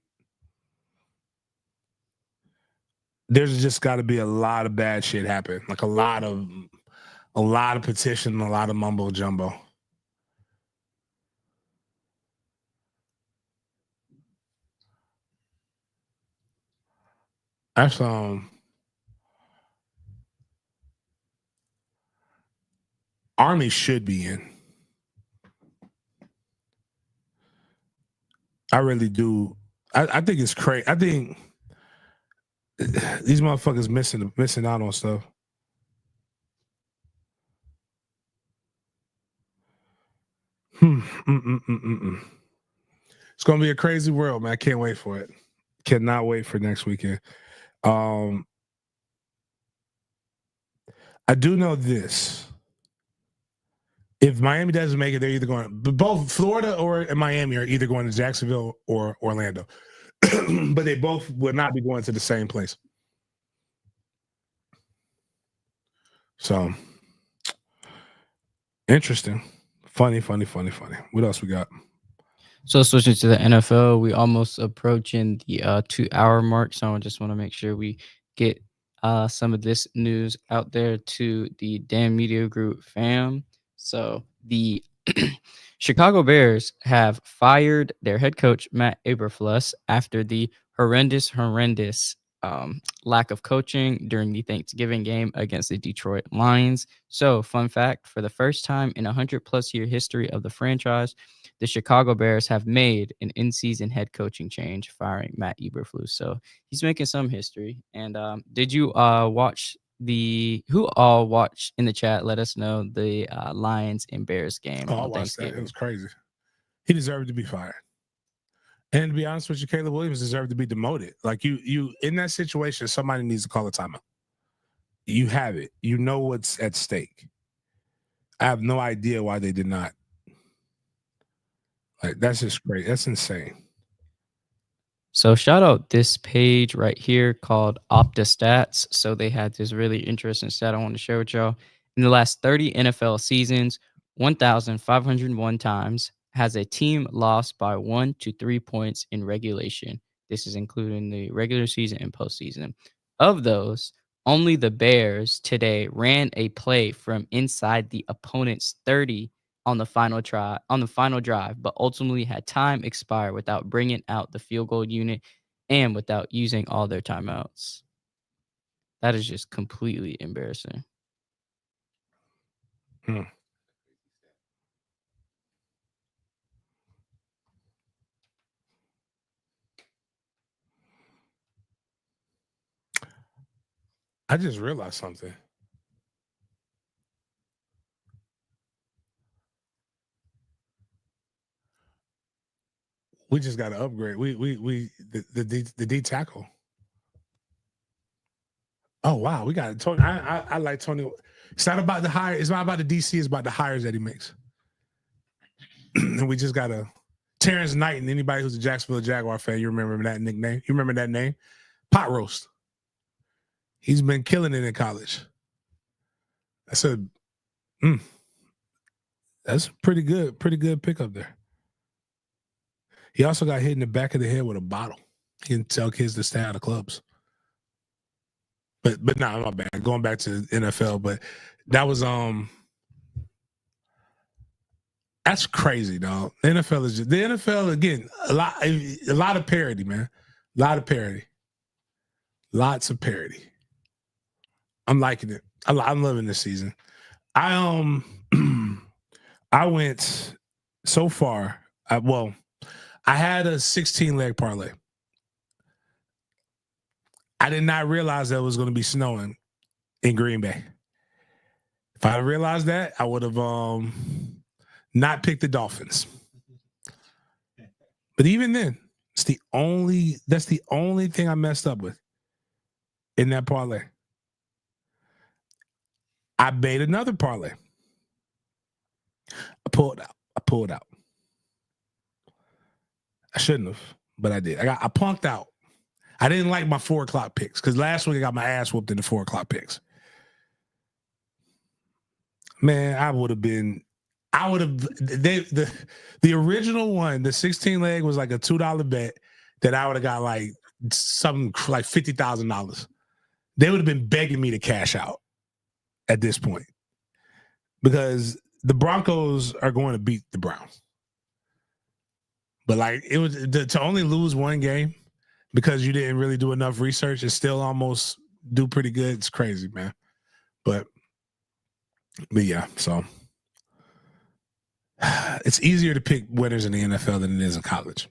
There's just got to be a lot of bad shit happen, like a lot of petition, a lot of mumbo jumbo. That's Army should be in. I really do. I think it's crazy. I think these motherfuckers missing out on stuff. It's gonna be a crazy world, man. I can't wait for it. Cannot wait for next weekend. I do know this. If Miami doesn't make it, they're either going. Both Florida or Miami are either going to Jacksonville or Orlando, but they both will not be going to the same place. So interesting, funny. What else we got? So switching to the NFL, we almost approaching the 2-hour mark. So I just want to make sure we get some of this news out there to the Dan Media Group fam. So the Chicago Bears have fired their head coach, Matt Eberflus, after the horrendous lack of coaching during the Thanksgiving game against the Detroit Lions. So fun fact, for the first time in 100+ year history of the franchise, the Chicago Bears have made an in-season head coaching change, firing Matt Eberflus. So he's making some history. And did you watch who all watched in the chat? Let us know the Lions and Bears game. Oh, I watched that. It was crazy. He deserved to be fired. And to be honest with you, Caleb Williams deserved to be demoted. Like you in that situation, somebody needs to call a timeout. You have it. You know what's at stake. I have no idea why they did not. Like, that's just great. That's insane. So shout out this page right here called OptaStats. So they had this really interesting stat I want to share with y'all. In the last 30 NFL seasons, 1,501 times has a team lost by 1 to 3 points in regulation. This is including the regular season and postseason. Of those, only the Bears today ran a play from inside the opponent's 30 on the final drive, but ultimately had time expire without bringing out the field goal unit and without using all their timeouts. That is just completely embarrassing. I just realized something. We just got to upgrade. The D tackle. Oh wow, we got Tony. I like Tony. It's not about the hire. It's not about the DC. It's about the hires that he makes. And we just got to Terrence Knight. And anybody who's a Jacksonville Jaguar fan, you remember that nickname? You remember that name? Pot roast. He's been killing it in college. That's a pretty good pickup there. He also got hit in the back of the head with a bottle. He can tell kids to stay out of clubs. But no, my bad. Going back to NFL, but that was that's crazy, dog. The NFL again. A lot of parody, man. A lot of parody. Lots of parody. I'm liking it. I'm loving this season. I went so far. I had a 16-leg parlay. I did not realize that it was going to be snowing in Green Bay. If I had realized that, I would have not picked the Dolphins. But even then, that's the only thing I messed up with in that parlay. I made another parlay. I pulled out. I shouldn't have, but I did. I punked out. I didn't like my 4 o'clock picks because last week I got my ass whooped in the 4 o'clock picks. Man, the original one, the 16 leg was like a $2 bet that I would have got like something like $50,000. They would have been begging me to cash out at this point because the Broncos are going to beat the Browns. But like it was to only lose one game because you didn't really do enough research and still almost do pretty good. It's crazy, man. But yeah, so it's easier to pick winners in the NFL than it is in college.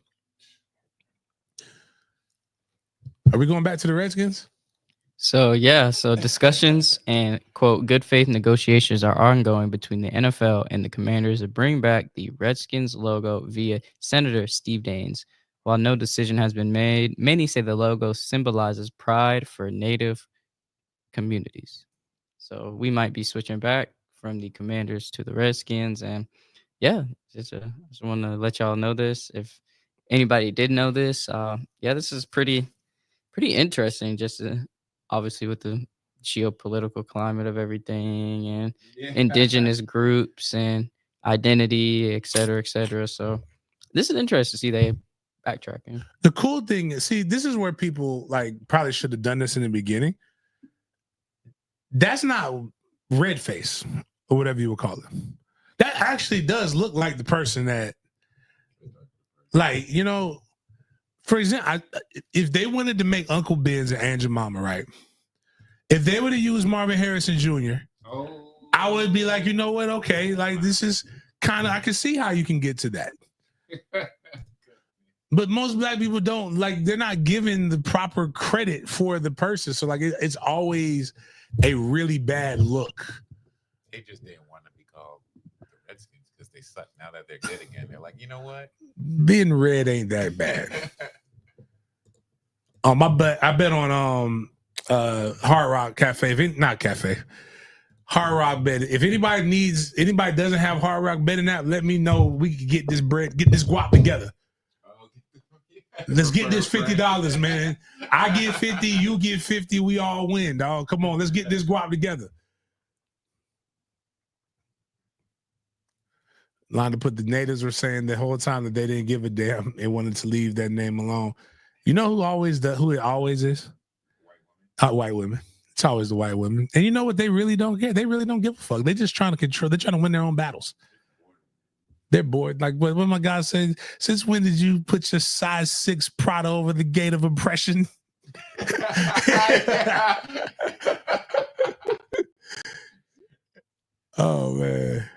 Are we going back to the Redskins? So discussions and quote good faith negotiations are ongoing between the NFL and the Commanders to bring back the Redskins logo via Senator Steve Daines. While no decision has been made, many say the logo symbolizes pride for Native communities. So we might be switching back from the Commanders to the Redskins, and just want to let y'all know this. If anybody did know this, this is pretty interesting. Just obviously with the geopolitical climate of everything and indigenous groups and identity, et cetera, et cetera. So this is interesting to see they backtracking. The cool thing is, see, this is where people like probably should have done this in the beginning. That's not red face or whatever you would call it. That actually does look like the person that, like, you know, for example, if they wanted to make Uncle Ben's and Aunt Jemima, right? If they would have used Marvin Harrison Jr., I would be like, you know what? Okay, like this is kind of, I can see how you can get to that. But most black people don't, like, they're not given the proper credit for the person. So, like, it's always a really bad look. They just didn't want to be called the Redskins because they suck. Now that they're good again, they're like, you know what? Being red ain't that bad. I bet on Hard Rock Cafe. Hard Rock Bet. If anybody doesn't have Hard Rock betting app, let me know. We can get this guap together. Let's get this $50, man. I get 50, you get 50, we all win, dog. Come on, let's get this guap together. Londa put the natives were saying the whole time that they didn't give a damn and wanted to leave that name alone. You know who it always is? White women. It's always the white women. And you know what? They really don't care. They really don't give a fuck. They're just trying to control. They're trying to win their own battles. They're bored. Like what my guy said, since when did you put your size 6 Prada over the gate of oppression? Oh, man.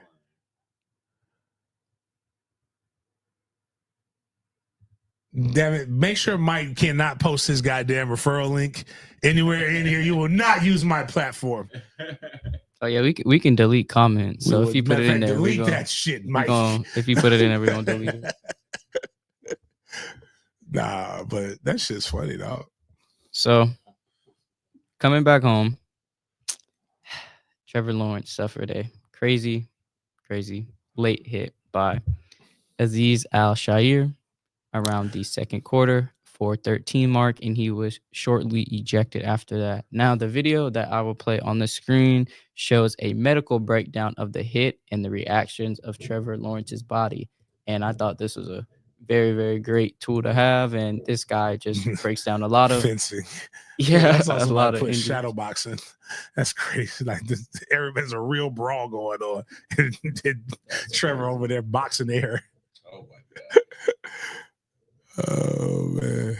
Damn it. Make sure Mike cannot post his goddamn referral link anywhere in here. You will not use my platform. Oh yeah, we can delete comments. So if you put it in there, delete that shit, Mike. If you put it in there, we're gonna delete it. Nah, but that shit's funny, dog. So coming back home, Trevor Lawrence suffered a crazy late hit by Azeez Al-Shaair around the second quarter, 4:13 mark, and he was shortly ejected after that. Now, the video that I will play on the screen shows a medical breakdown of the hit and the reactions of Trevor Lawrence's body. And I thought this was a very, very great tool to have. And this guy just breaks down a lot of fencing. Yeah, that's also a lot of shadow boxing. That's crazy. Like everybody's a real brawl going on. Trevor over there boxing air. Oh my God. Oh, man.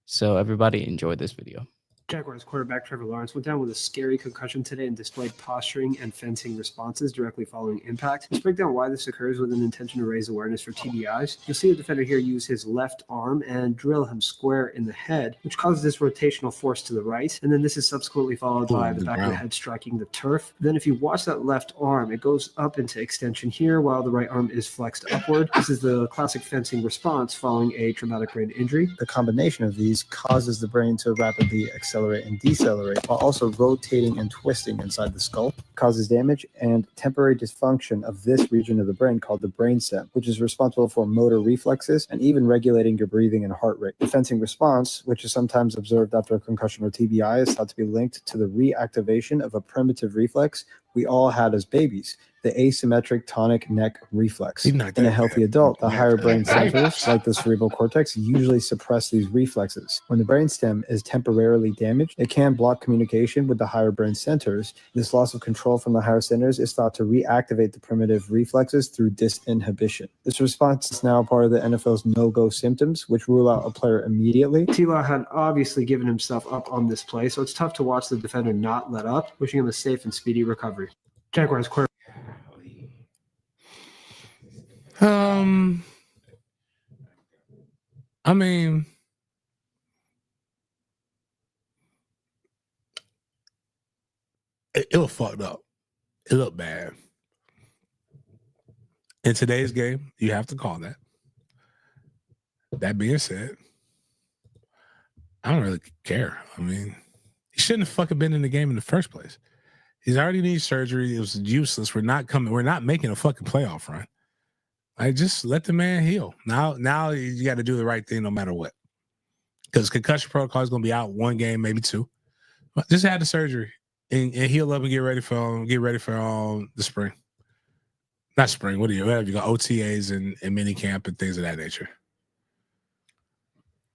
So everybody enjoyed this video. Jaguars quarterback Trevor Lawrence went down with a scary concussion today and displayed posturing and fencing responses directly following impact. Let's break down why this occurs with an intention to raise awareness for TBIs. You'll see the defender here use his left arm and drill him square in the head, which causes this rotational force to the right. And then this is subsequently followed by the back of the head striking the turf. Then if you watch that left arm, it goes up into extension here while the right arm is flexed upward. This is the classic fencing response following a traumatic brain injury. The combination of these causes the brain to rapidly accelerate and decelerate while also rotating and twisting inside the skull, causes damage and temporary dysfunction of this region of the brain called the brainstem, which is responsible for motor reflexes and even regulating your breathing and heart rate. The fencing response, which is sometimes observed after a concussion or TBI, is thought to be linked to the reactivation of a primitive reflex we all had as babies, the asymmetric tonic neck reflex. In a healthy adult, the higher brain centers, like the cerebral cortex, usually suppress these reflexes. When the brainstem is temporarily damaged, it can block communication with the higher brain centers. This loss of control from the higher centers is thought to reactivate the primitive reflexes through disinhibition. This response is now part of the NFL's no-go symptoms, which rule out a player immediately. T-Law had obviously given himself up on this play, so it's tough to watch the defender not let up, wishing him a safe and speedy recovery. Jaguars quarterback. I mean, it was fucked up. It looked bad. In today's game, you have to call that. That being said, I don't really care. I mean, he shouldn't have fucking been in the game in the first place. He's already needs surgery. It was useless. We're not making a fucking playoff run. I just let the man heal. Now you got to do the right thing no matter what. Because concussion protocol is going to be out 1 game, maybe 2. But just had the surgery and heal up and get ready for the spring. Not spring. What do you have? You got OTAs and mini camp and things of that nature.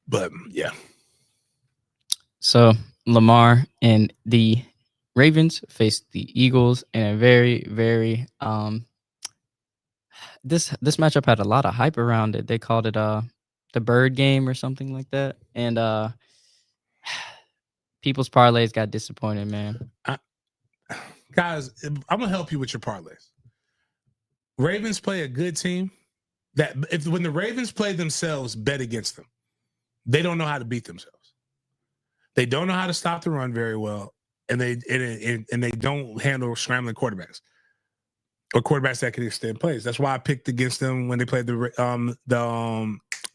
But yeah. So Lamar and the Ravens faced the Eagles in a very, very this matchup had a lot of hype around it. They called it the bird game or something like that. And people's parlays got disappointed, man. Guys, I'm gonna help you with your parlays. Ravens play a good team. When the Ravens play themselves, bet against them. They don't know how to beat themselves. They don't know how to stop the run very well, and they don't handle scrambling quarterbacks or quarterbacks that can extend plays. That's why I picked against them when they played the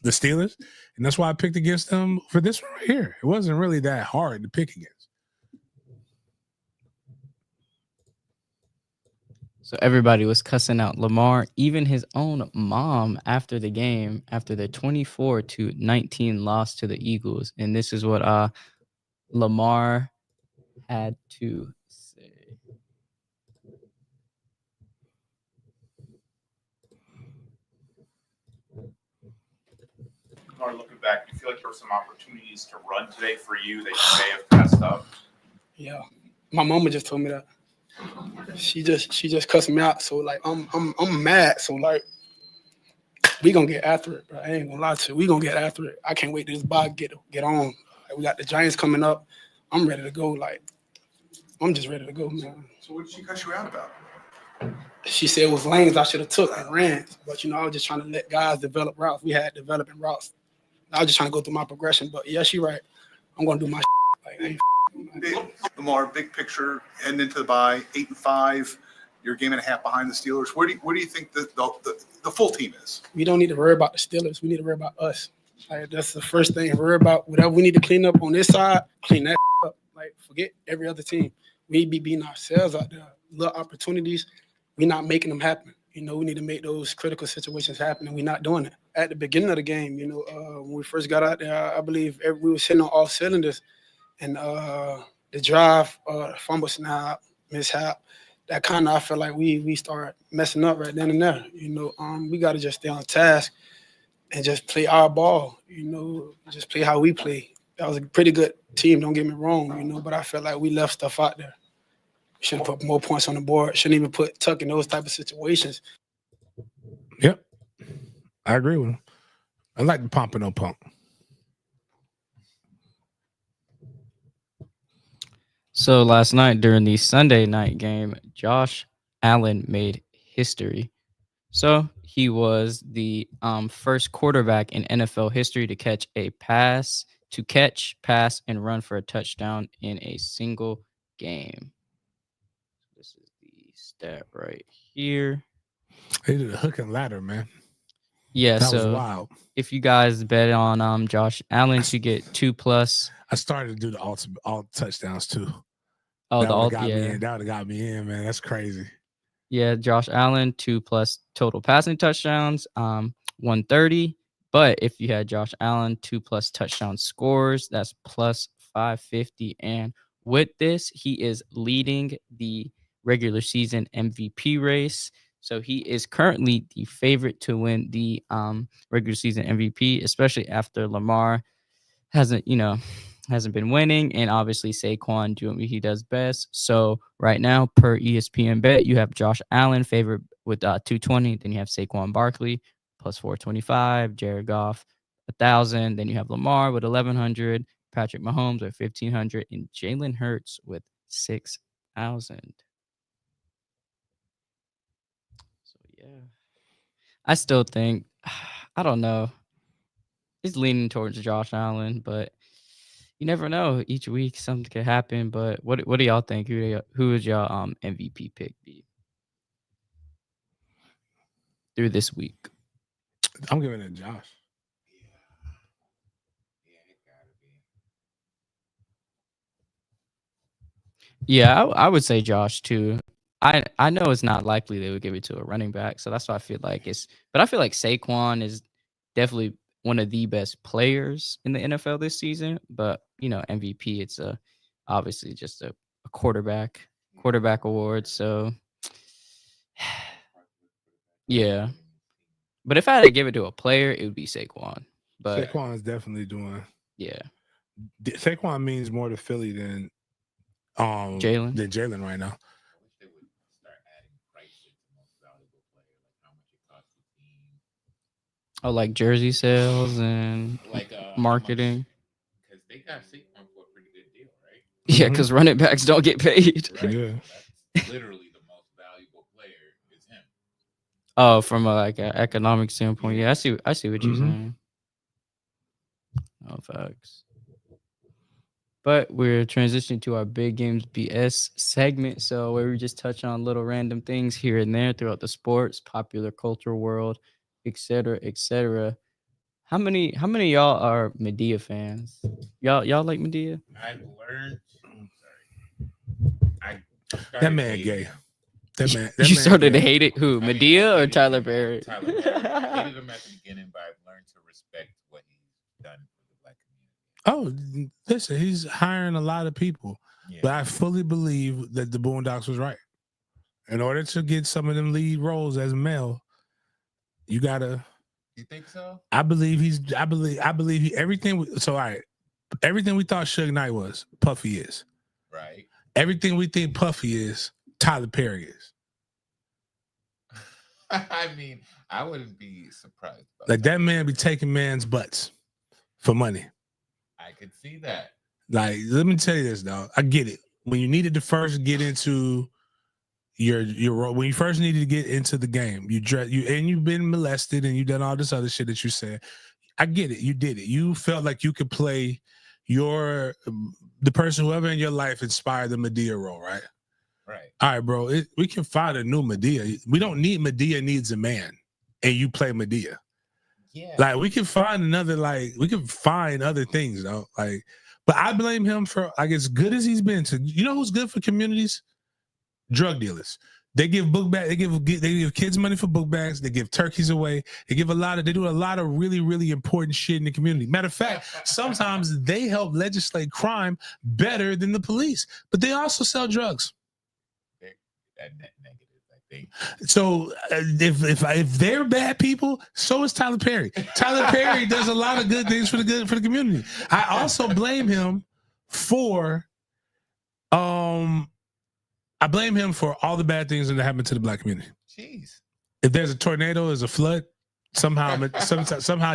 Steelers, and that's why I picked against them for this one right here. It wasn't really that hard to pick against. So everybody was cussing out Lamar, even his own mom after the game, after the 24-19 loss to the Eagles. And this is what Lamar had to say. Lamar, looking back, do you feel like there were some opportunities to run today for you that you may have passed up? Yeah, my mama just told me that. She just cussed me out. So like I'm mad. So like we gonna get after it, bro. I ain't gonna lie to you. We gonna get after it. I can't wait till this ball get on. Like, we got the Giants coming up. I'm ready to go. Like I'm just ready to go, man. So what did she cuss you out about? She said it was lanes I should have took and ran. But I was just trying to let guys develop routes. We had developing routes. I was just trying to go through my progression. But yeah, she right. I'm gonna do my like I ain't Lamar, big picture, heading into the bye, 8-5. You're a game and a half behind the Steelers. Where do you think the full team is? We don't need to worry about the Steelers. We need to worry about us. Like that's the first thing. Worry about whatever we need to clean up on this side. Clean that up. Like forget every other team. We need to be beating ourselves out there. Little opportunities, we're not making them happen. We need to make those critical situations happen, and we're not doing it. At the beginning of the game, when we first got out there, I believe we were hitting on all cylinders. And the drive, fumble snap, mishap, that kind of I feel like we start messing up right then and there. We got to just stay on task and just play our ball. Just play how we play. That was a pretty good team. Don't get me wrong. But I felt like we left stuff out there. We should have put more points on the board. Shouldn't even put Tuck in those type of situations. Yep, I agree with him. I like the pump and no pump. So last night during the Sunday night game, Josh Allen made history. So he was the first quarterback in NFL history to catch, pass, and run for a touchdown in a single game. This is the stat right here. He did a hook and ladder, man. Yeah, that was wild. If you guys bet on Josh Allen to get 2+, I started to do the all touchdowns too. Oh, that would have got me in, man. That's crazy. Yeah, Josh Allen 2+ total passing touchdowns, 130. But if you had Josh Allen 2+ touchdown scores, that's plus 550. And with this, he is leading the regular season MVP race. So he is currently the favorite to win the regular season MVP, especially after Lamar hasn't been winning, and obviously Saquon doing what he does best. So right now, per ESPN Bet, you have Josh Allen favored with 220. Then you have Saquon Barkley plus 425, Jared Goff 1,000. Then you have Lamar with 1,100, Patrick Mahomes with 1,500, and Jalen Hurts with 6,000. So yeah, I still think I don't know. It's leaning towards Josh Allen, but you never know. Each week something could happen. But what do y'all think? Who is your MVP pick be through this week? I'm giving it to Josh. Yeah, I would say Josh too. I know it's not likely they would give it to a running back, so that's why I feel like it's. But I feel like Saquon is definitely one of the best players in the NFL this season. But MVP, it's obviously just a quarterback award. So yeah, but if I had to give it to a player, it would be Saquon. But Saquon is definitely doing. Yeah, Saquon means more to Philly than Jalen right now. Oh, like jersey sales and marketing. Because they got Saquon for a pretty good deal, right? Yeah, because running backs don't get paid. Right. Yeah. That's literally the most valuable player is him. Oh, from an economic standpoint, yeah, I see what you're saying. Oh, facts. But we're transitioning to our Big Games BS segment, so where we just touch on little random things here and there throughout the sports, popular culture world, etc., etc. How many of y'all are Medea fans? Y'all like Medea? I've learned. That man gay. That man. You started to hate it. Who? Medea or Tyler Perry? Tyler Perry. I hated him at the beginning, but I've learned to respect what he's done for the Black community. Oh, listen, he's hiring a lot of people, but I fully believe that the Boondocks was right. In order to get some of them lead roles as male, you gotta. You think so? I believe he everything. So all right, everything we thought Suge Knight was, Puffy is. Right. Everything we think Puffy is, Tyler Perry is. I mean, I wouldn't be surprised. Like that man be taking man's butts for money. I could see that. Like, let me tell you this, dog. I get it. When you needed to first get into your when you first needed to get into the game, you've been molested and you done all this other shit that you said. I get it. You did it. You felt like you could play the person, whoever in your life inspired the Medea role, right? Right. All right, bro. We can find a new Medea. We don't need Medea needs a man, and you play Medea. Yeah. Like we can find we can find other things, though. Like, but I blame him for as good as he's been to. You know who's good for communities? Drug dealers. They give book bag. They give kids money for book bags. They give turkeys away. They do a lot of really, really important shit in the community. Matter of fact, sometimes they help legislate crime better than the police. But they also sell drugs. Negative, I think. So if they're bad people, so is Tyler Perry. Tyler Perry does a lot of good things for the community. I also blame him for I blame him for all the bad things that happen to the Black community. Jeez. If there's a tornado, there's a flood, somehow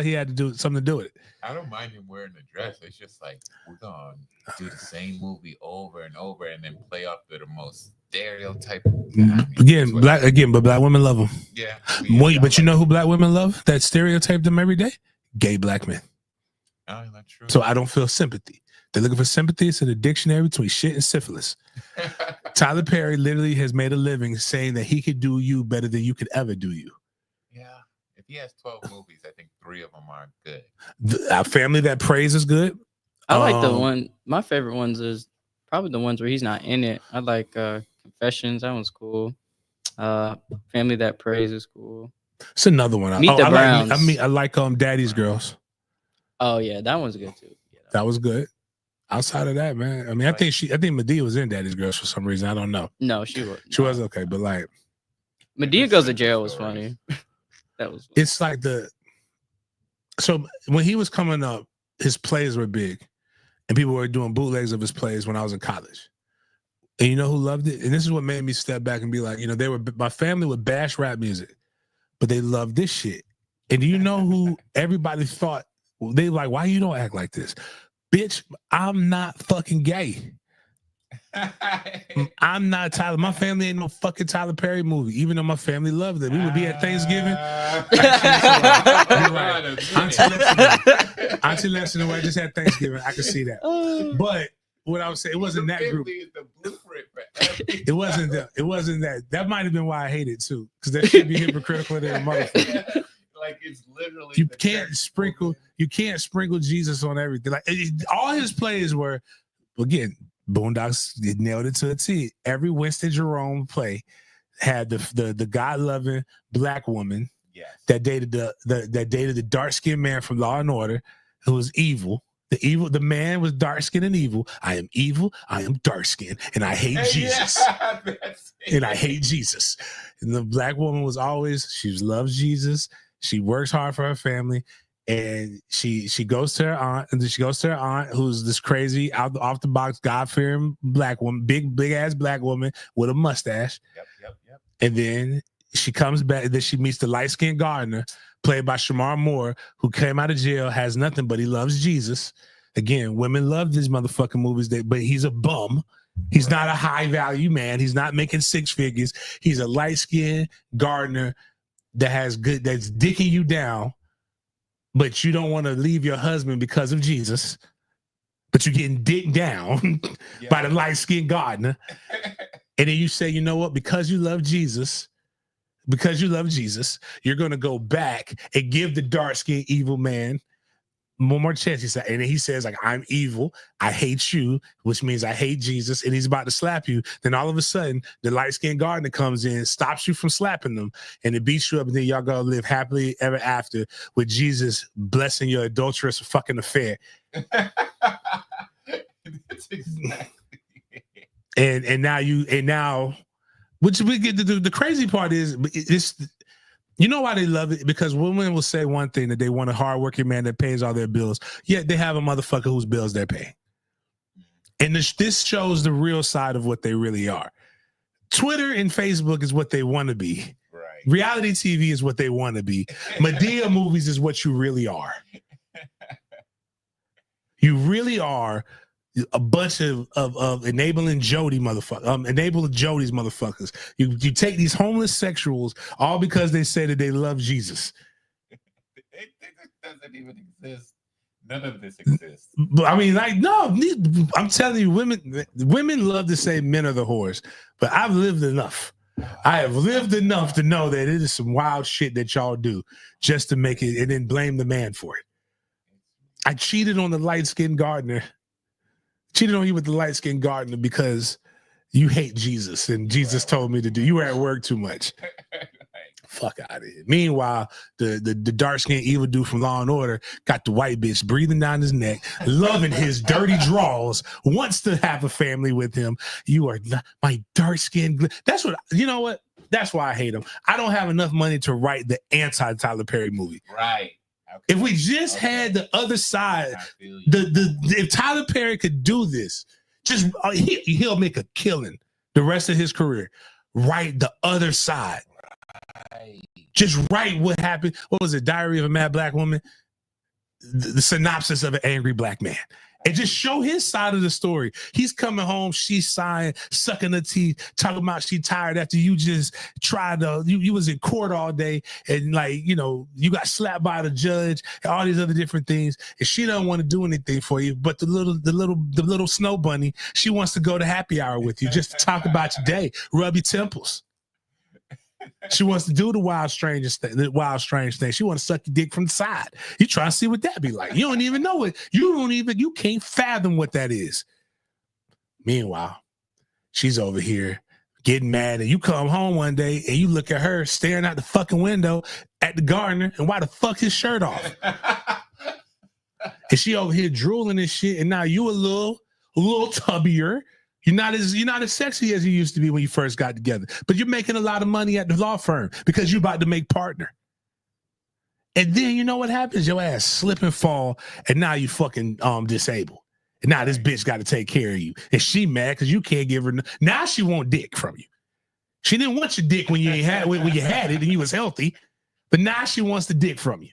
he had to do something to do with it. I don't mind him wearing a dress. It's just like we're gonna do the same movie over and over and then play off the most stereotype. But Black women love him. Yeah. But you know who Black women love that stereotype them every day? Gay Black men. Oh, that's true. So I don't feel sympathy. They're looking for sympathy. It's in the dictionary between shit and syphilis. Tyler Perry literally has made a living saying that he could do you better than you could ever do you. Yeah. If he has 12 movies, I think 3 of them are good. Our Family That Prays is good. I like the one. My favorite ones is probably the ones where he's not in it. I like Confessions. That one's cool. Family That Prays is cool. It's another one. Meet the Browns. I like Daddy's Girls. Oh yeah, that one's good too. Yeah, that was good. Outside of that, man, I mean, I think Medea was in Daddy's Girls for some reason. I don't know. No, she was. She was okay, but like Medea Goes to Jail was funny. That was. Funny. It's like so when he was coming up, his plays were big, and people were doing bootlegs of his plays when I was in college. And you know who loved it? And this is what made me step back and be like, my family would bash rap music, but they loved this shit. And do you know who everybody thought they like? Why you don't act like this? Bitch, I'm not fucking gay. I'm not Tyler. My family ain't no fucking Tyler Perry movie, even though my family loved it. We would be at Thanksgiving. Auntie Lesson, I just had Thanksgiving. I can see that. But what I was saying, it wasn't that group. It wasn't that. That might have been why I hate it too, because that should be hypocritical than a motherfucker. Like it's literally you can't sprinkle Jesus on everything. Like all his plays were, again, Boondocks nailed it to a T. Every Winston Jerome play had the God-loving black woman that dated the dark-skinned man from Law and Order who was evil. The man was dark-skinned and evil. I am evil, I am dark-skinned, and I hate Jesus. And I hate Jesus. And the black woman was always, she loves Jesus. She works hard for her family, and she goes to her aunt, who's this crazy off the box God-fearing black woman, big ass black woman with a mustache. Yep. And then she comes back. Then she meets the light-skinned gardener, played by Shamar Moore, who came out of jail, has nothing but he loves Jesus. Again, women love these motherfucking movies, but he's a bum. He's not a high-value man. He's not making six figures. He's a light-skinned gardener that's dicking you down, but you don't want to leave your husband because of Jesus, but you're getting dicked down by the light-skinned gardener. And then you say, you know what? Because you love Jesus, you're going to go back and give the dark-skinned evil man one more chance. He said, and then he says, like, I'm evil, I hate you, which means I hate Jesus, and he's about to slap you. Then all of a sudden, the light-skinned gardener comes in, stops you from slapping them, and it beats you up, and then y'all gonna live happily ever after with Jesus blessing your adulterous fucking affair. That's exactly. And now, which we get to do. The crazy part is, it's. You know why they love it? Because women will say one thing, that they want a hardworking man that pays all their bills, yet they have a motherfucker whose bills they're paying. And this shows the real side of what they really are. Twitter and Facebook is what they want to be. Right. Reality TV is what they want to be. Medea movies is what you really are. You really are a bunch of enabling Jody motherfuckers, enabling Jody's motherfuckers. You take these homeless sexuals all because they say that they love Jesus. It doesn't even exist. None of this exists. I mean, like, no, I'm telling you, women love to say men are the whores, but I've lived enough. I have lived enough to know that it is some wild shit that y'all do just to make it and then blame the man for it. I cheated on the light-skinned gardener. Cheated on you with the light-skinned gardener because you hate Jesus and Jesus told me to do. You were at work too much. Fuck out of here. Meanwhile, the dark-skinned evil dude from Law and Order got the white bitch breathing down his neck, loving his dirty draws, wants to have a family with him. You are not my dark-skinned. That's what, you know what? That's why I hate him. I don't have enough money to write the anti-Tyler Perry movie. Right. Okay. If we just had the other side, if Tyler Perry could do this, just he'll make a killing the rest of his career. Write the other side. Right. Just write what happened. What was it? Diary of a Mad Black Woman? The synopsis of an angry black man. And just show his side of the story. He's coming home, she's sighing, sucking her teeth, talking about she tired after you just tried to, you was in court all day and like, you know, you got slapped by the judge and all these other different things. And she don't want to do anything for you. But the little snow bunny, she wants to go to happy hour with you just to talk about your day, rub your temples. She wants to do the wild strange thing. She wants to suck your dick from the side. You try to see what that be like. You don't even know it. You can't fathom what that is. Meanwhile, she's over here getting mad, and you come home one day and you look at her staring out the fucking window at the gardener, and why the fuck his shirt off? And she over here drooling and shit, and now you a little tubbier. You're not as sexy as you used to be when you first got together, but you're making a lot of money at the law firm because you're about to make partner. And then you know what happens? Your ass slip and fall, and now you fucking disabled. And now this bitch got to take care of you, and she mad because you can't give her. Now she want dick from you. She didn't want your dick when you had it and you was healthy, but now she wants the dick from you.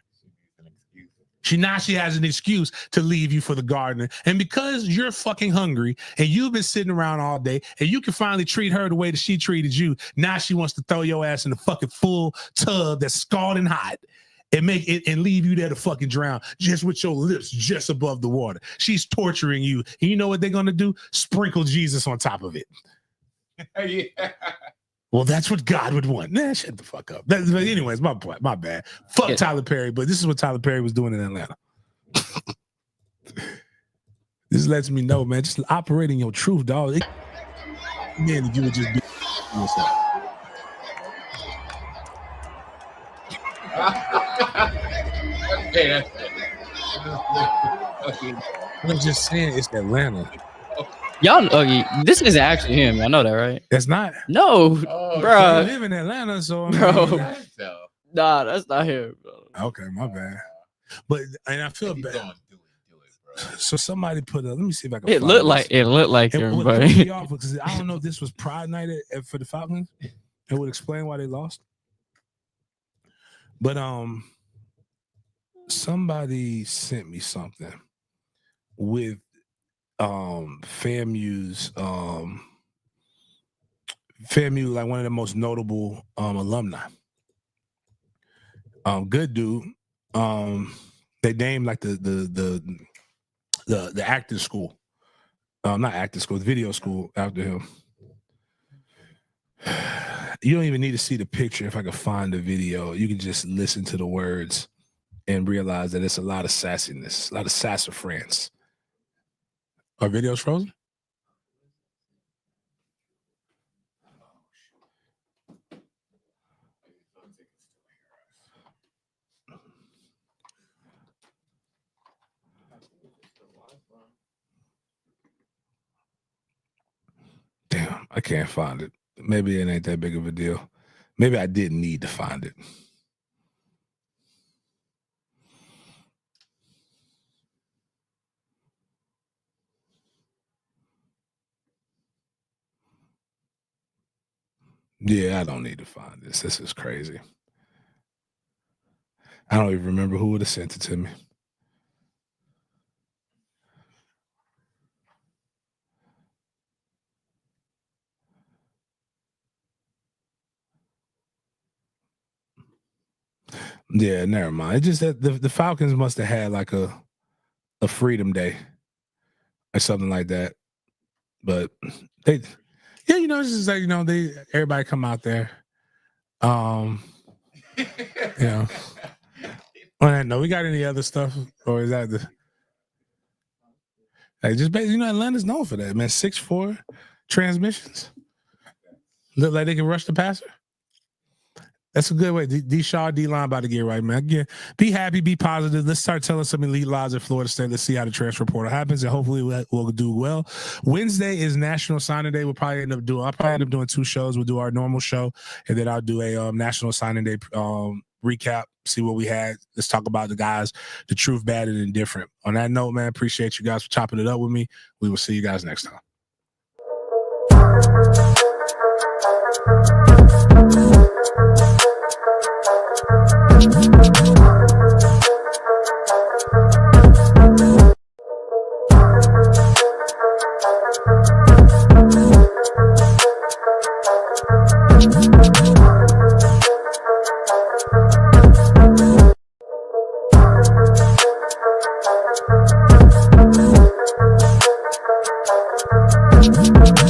She has an excuse to leave you for the gardener. And because you're fucking hungry and you've been sitting around all day and you can finally treat her the way that she treated you, now she wants to throw your ass in the fucking full tub that's scalding hot and make it and leave you there to fucking drown just with your lips just above the water. She's torturing you. And you know what they're going to do? Sprinkle Jesus on top of it. Yeah. Well, that's what God would want. Nah, shut the fuck up. But anyways, my bad. Fuck yeah. Tyler Perry, but this is what Tyler Perry was doing in Atlanta. This lets me know, man, just operating your truth, dog. Man, if you would just be yourself. I'm just saying it's Atlanta. Y'all, this is actually him. I know that, right? That's not. No, bro. I live in Atlanta, so nah, that's not him, bro. Okay, my bad. But and I feel bad. Do it, so somebody put a. Let me see if I can. It looked like him, but because I don't know if this was Pride Night for the Falcons. It would explain why they lost. But somebody sent me something with FAMU's FAMU, like one of the most notable alumni. Good dude. They named like the acting school. Not acting school, the video school after him. You don't even need to see the picture. If I could find the video, you can just listen to the words and realize that it's a lot of sassiness, a lot of sassafrance. Are videos frozen? Damn, I can't find it. Maybe it ain't that big of a deal. Maybe I didn't need to find it. Yeah, I don't need to find this. This is crazy. I don't even remember who would have sent it to me. Yeah, never mind. It's just that the Falcons must have had like a Freedom Day or something like that. But they, yeah, you know, it's just like, you know, everybody come out there. You know. No, we got any other stuff, or is that the? Like just basically, you know, Atlanta's known for that, man. 6'4" transmissions. Look like they can rush the passer. That's a good way. D-Shaw, D-line about to get right, man. Again, be happy, be positive. Let's start telling some elite lies at Florida State. Let's see how the transfer portal happens, and hopefully we'll do well. Wednesday is National Signing Day. I'll probably end up doing 2 shows. We'll do our normal show, and then I'll do a National Signing Day recap, see what we had. Let's talk about the guys, the truth, bad, and indifferent. On that note, man, appreciate you guys for chopping it up with me. We will see you guys next time.